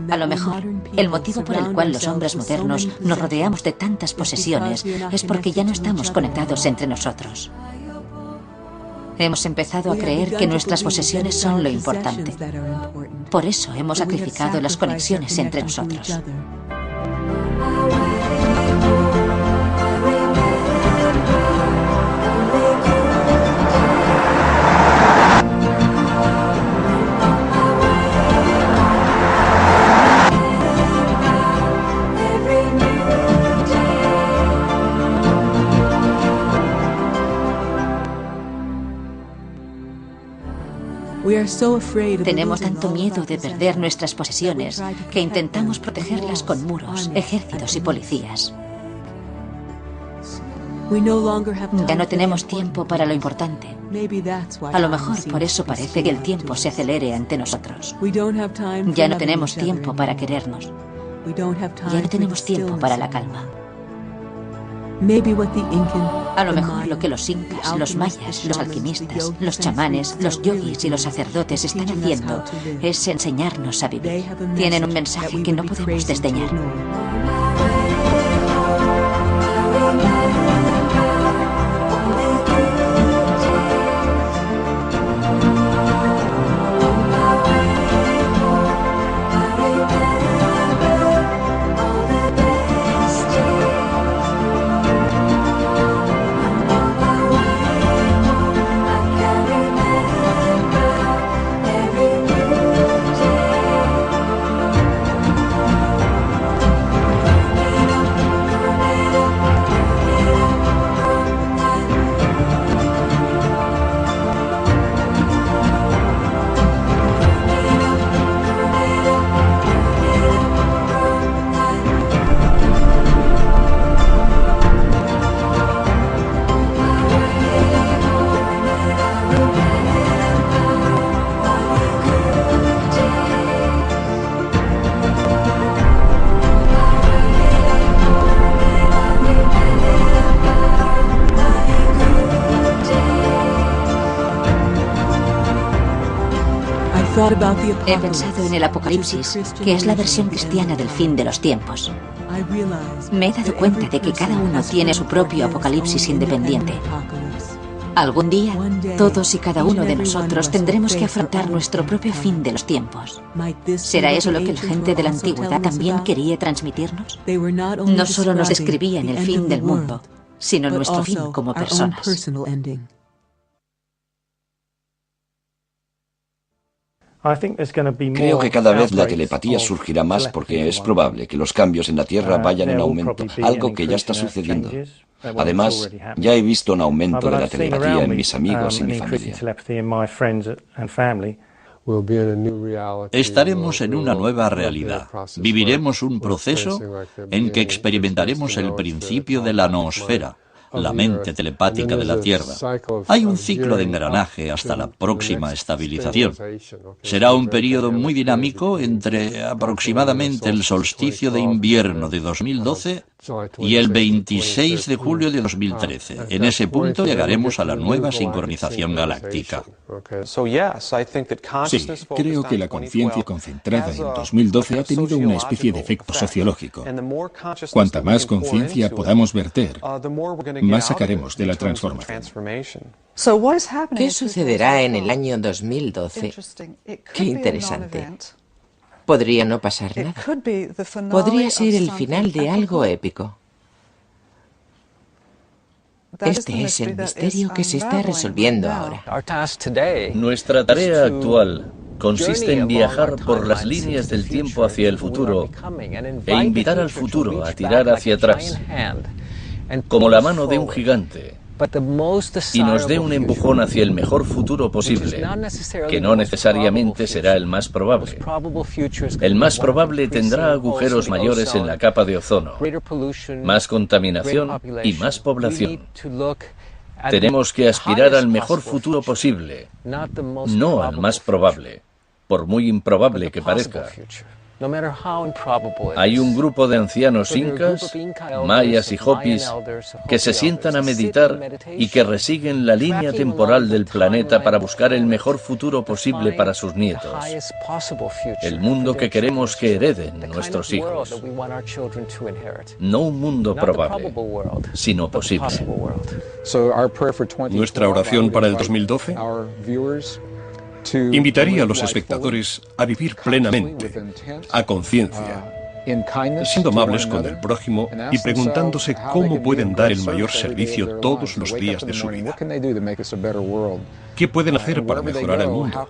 A lo mejor, el motivo por el cual los hombres modernos nos rodeamos de tantas posesiones es porque ya no estamos conectados entre nosotros. Hemos empezado a creer que nuestras posesiones son lo importante. Por eso hemos sacrificado las conexiones entre nosotros. Tenemos tanto miedo de perder nuestras posesiones que intentamos protegerlas con muros, ejércitos y policías. Ya no tenemos tiempo para lo importante. A lo mejor por eso parece que el tiempo se acelere ante nosotros. Ya no tenemos tiempo para querernos. Ya no tenemos tiempo para la calma. A lo mejor lo que los incas, los mayas, los alquimistas, los chamanes, los yogis y los sacerdotes están haciendo es enseñarnos a vivir. Tienen un mensaje que no podemos desdeñar. He pensado en el Apocalipsis, que es la versión cristiana del fin de los tiempos. Me he dado cuenta de que cada uno tiene su propio Apocalipsis independiente. Algún día, todos y cada uno de nosotros tendremos que afrontar nuestro propio fin de los tiempos. ¿Será eso lo que la gente de la antigüedad también quería transmitirnos? No solo nos describían el fin del mundo, sino nuestro fin como personas.
Creo que cada vez la telepatía surgirá más porque es probable que los cambios en la Tierra vayan en aumento, algo que ya está sucediendo. Además, ya he visto un aumento de la telepatía en mis amigos y mi familia.
Estaremos en una nueva realidad. Viviremos un proceso en que experimentaremos el principio de la noosfera, la mente telepática de la Tierra. Hay un ciclo de engranaje hasta la próxima estabilización. Será un periodo muy dinámico entre aproximadamente el solsticio de invierno de 2012 y el 26 de julio de 2013. En ese punto llegaremos a la nueva sincronización galáctica.
Sí, creo que la conciencia concentrada en 2012 ha tenido una especie de efecto sociológico. Cuanta más conciencia podamos verter, más sacaremos de la transformación.
¿Qué sucederá en el año 2012? Qué interesante. Podría no pasar nada. Podría ser el final de algo épico. Este es el misterio que se está resolviendo ahora.
Nuestra tarea actual consiste en viajar por las líneas del tiempo hacia el futuro e invitar al futuro a tirar hacia atrás, como la mano de un gigante, y nos dé un empujón hacia el mejor futuro posible, que no necesariamente será el más probable. El más probable tendrá agujeros mayores en la capa de ozono, más contaminación y más población. Tenemos que aspirar al mejor futuro posible, no al más probable, por muy improbable que parezca. Hay un grupo de ancianos incas, mayas y hopis que se sientan a meditar y que resiguen la línea temporal del planeta para buscar el mejor futuro posible para sus nietos. El mundo que queremos que hereden nuestros hijos. No un mundo probable, sino posible.
Nuestra oración para el 2012 invitaría a los espectadores a vivir plenamente, a conciencia, siendo amables con el prójimo y preguntándose cómo pueden dar el mayor servicio todos los días de su vida. ¿Qué pueden hacer para mejorar el mundo?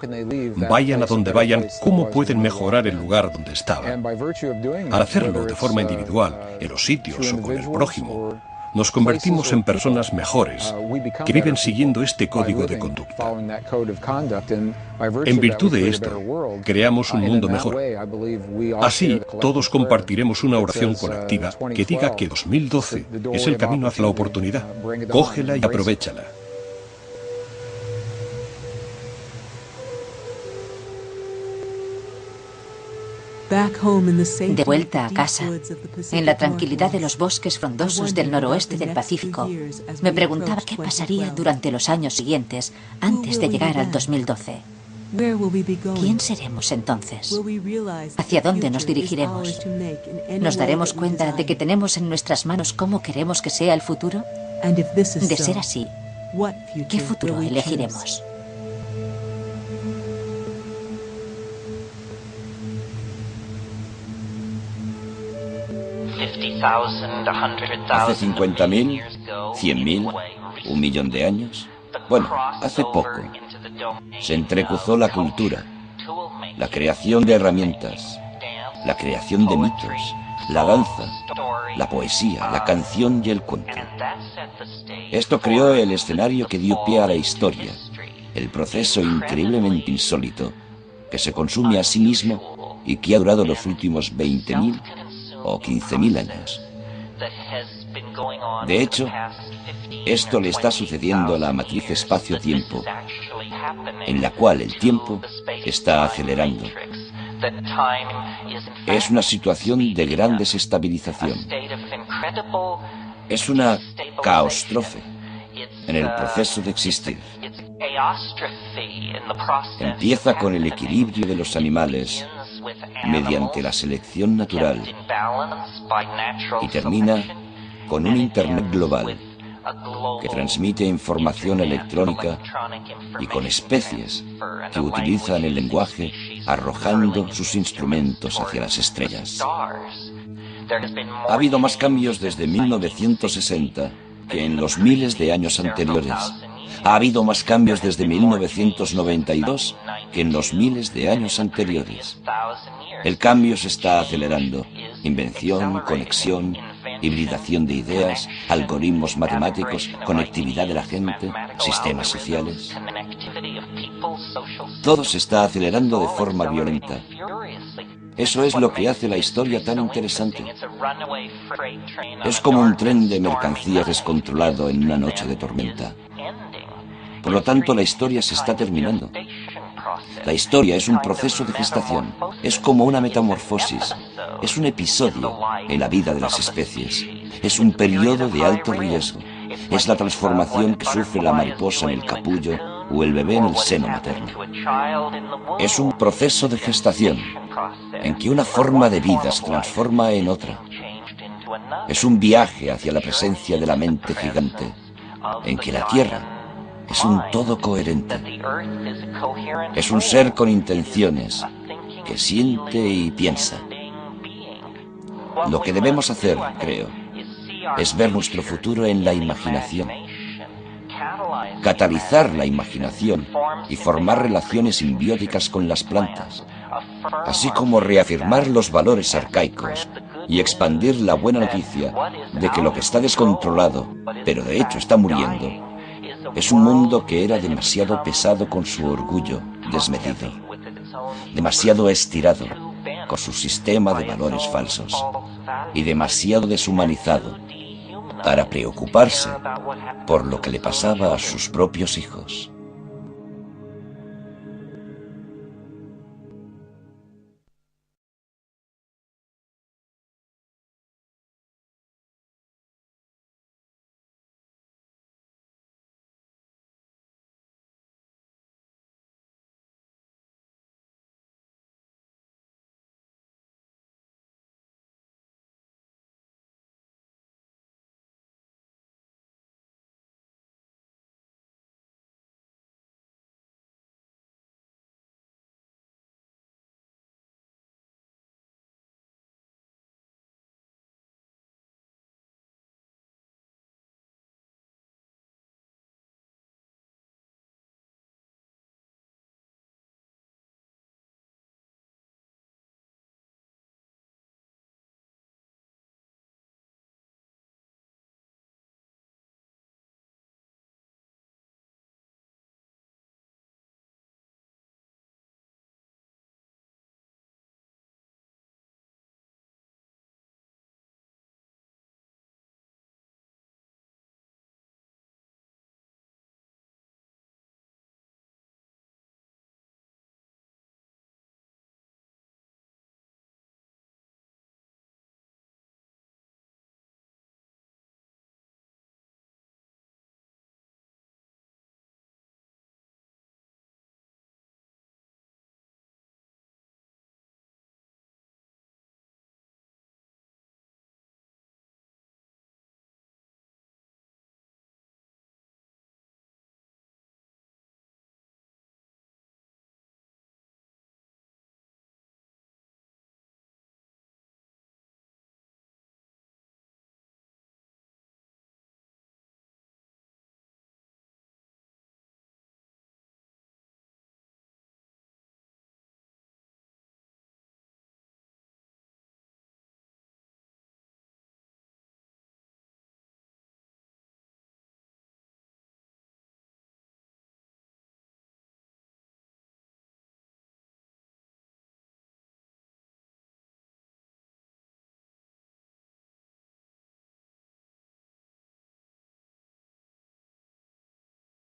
Vayan a donde vayan, ¿cómo pueden mejorar el lugar donde estaban? Al hacerlo de forma individual, en los sitios o con el prójimo, nos convertimos en personas mejores, que viven siguiendo este código de conducta. En virtud de esto, creamos un mundo mejor. Así, todos compartiremos una oración colectiva que diga que 2012 es el camino hacia la oportunidad. Cógela y aprovéchala.
De vuelta a casa, en la tranquilidad de los bosques frondosos del noroeste del Pacífico, me preguntaba qué pasaría durante los años siguientes antes de llegar al 2012. ¿Quién seremos entonces? ¿Hacia dónde nos dirigiremos? ¿Nos daremos cuenta de que tenemos en nuestras manos cómo queremos que sea el futuro? De ser así, ¿qué futuro elegiremos?
Hace 50.000, 100.000, 1 millón de años. Bueno, hace poco se entrecruzó la cultura, la creación de herramientas, la creación de mitos, la danza, la poesía, la canción y el cuento. Esto creó el escenario que dio pie a la historia, el proceso increíblemente insólito que se consume a sí mismo y que ha durado los últimos 20.000 o 15.000 años. De hecho, esto le está sucediendo a la matriz espacio-tiempo, en la cual el tiempo está acelerando. Es una situación de gran desestabilización. Es una caostrofe en el proceso de existir. Empieza con el equilibrio de los animales mediante la selección natural y termina con un Internet global que transmite información electrónica y con especies que utilizan el lenguaje arrojando sus instrumentos hacia las estrellas. Ha habido más cambios desde 1960 que en los miles de años anteriores. Ha habido más cambios desde 1992 que en los miles de años anteriores. El cambio se está acelerando. Invención, conexión, hibridación de ideas, algoritmos matemáticos, conectividad de la gente, sistemas sociales. Todo se está acelerando de forma violenta. Eso es lo que hace la historia tan interesante. Es como un tren de mercancías descontrolado en una noche de tormenta. Por lo tanto, la historia se está terminando. La historia es un proceso de gestación, es como una metamorfosis, es un episodio en la vida de las especies, es un periodo de alto riesgo, es la transformación que sufre la mariposa en el capullo o el bebé en el seno materno. Es un proceso de gestación en que una forma de vida se transforma en otra. Es un viaje hacia la presencia de la mente gigante, en que la Tierra es un todo coherente. Es un ser con intenciones, que siente y piensa. Lo que debemos hacer, creo, es ver nuestro futuro en la imaginación. Catalizar la imaginación y formar relaciones simbióticas con las plantas, así como reafirmar los valores arcaicos y expandir la buena noticia de que lo que está descontrolado, pero de hecho está muriendo, es un mundo que era demasiado pesado con su orgullo desmedido, demasiado estirado con su sistema de valores falsos y demasiado deshumanizado para preocuparse por lo que le pasaba a sus propios hijos.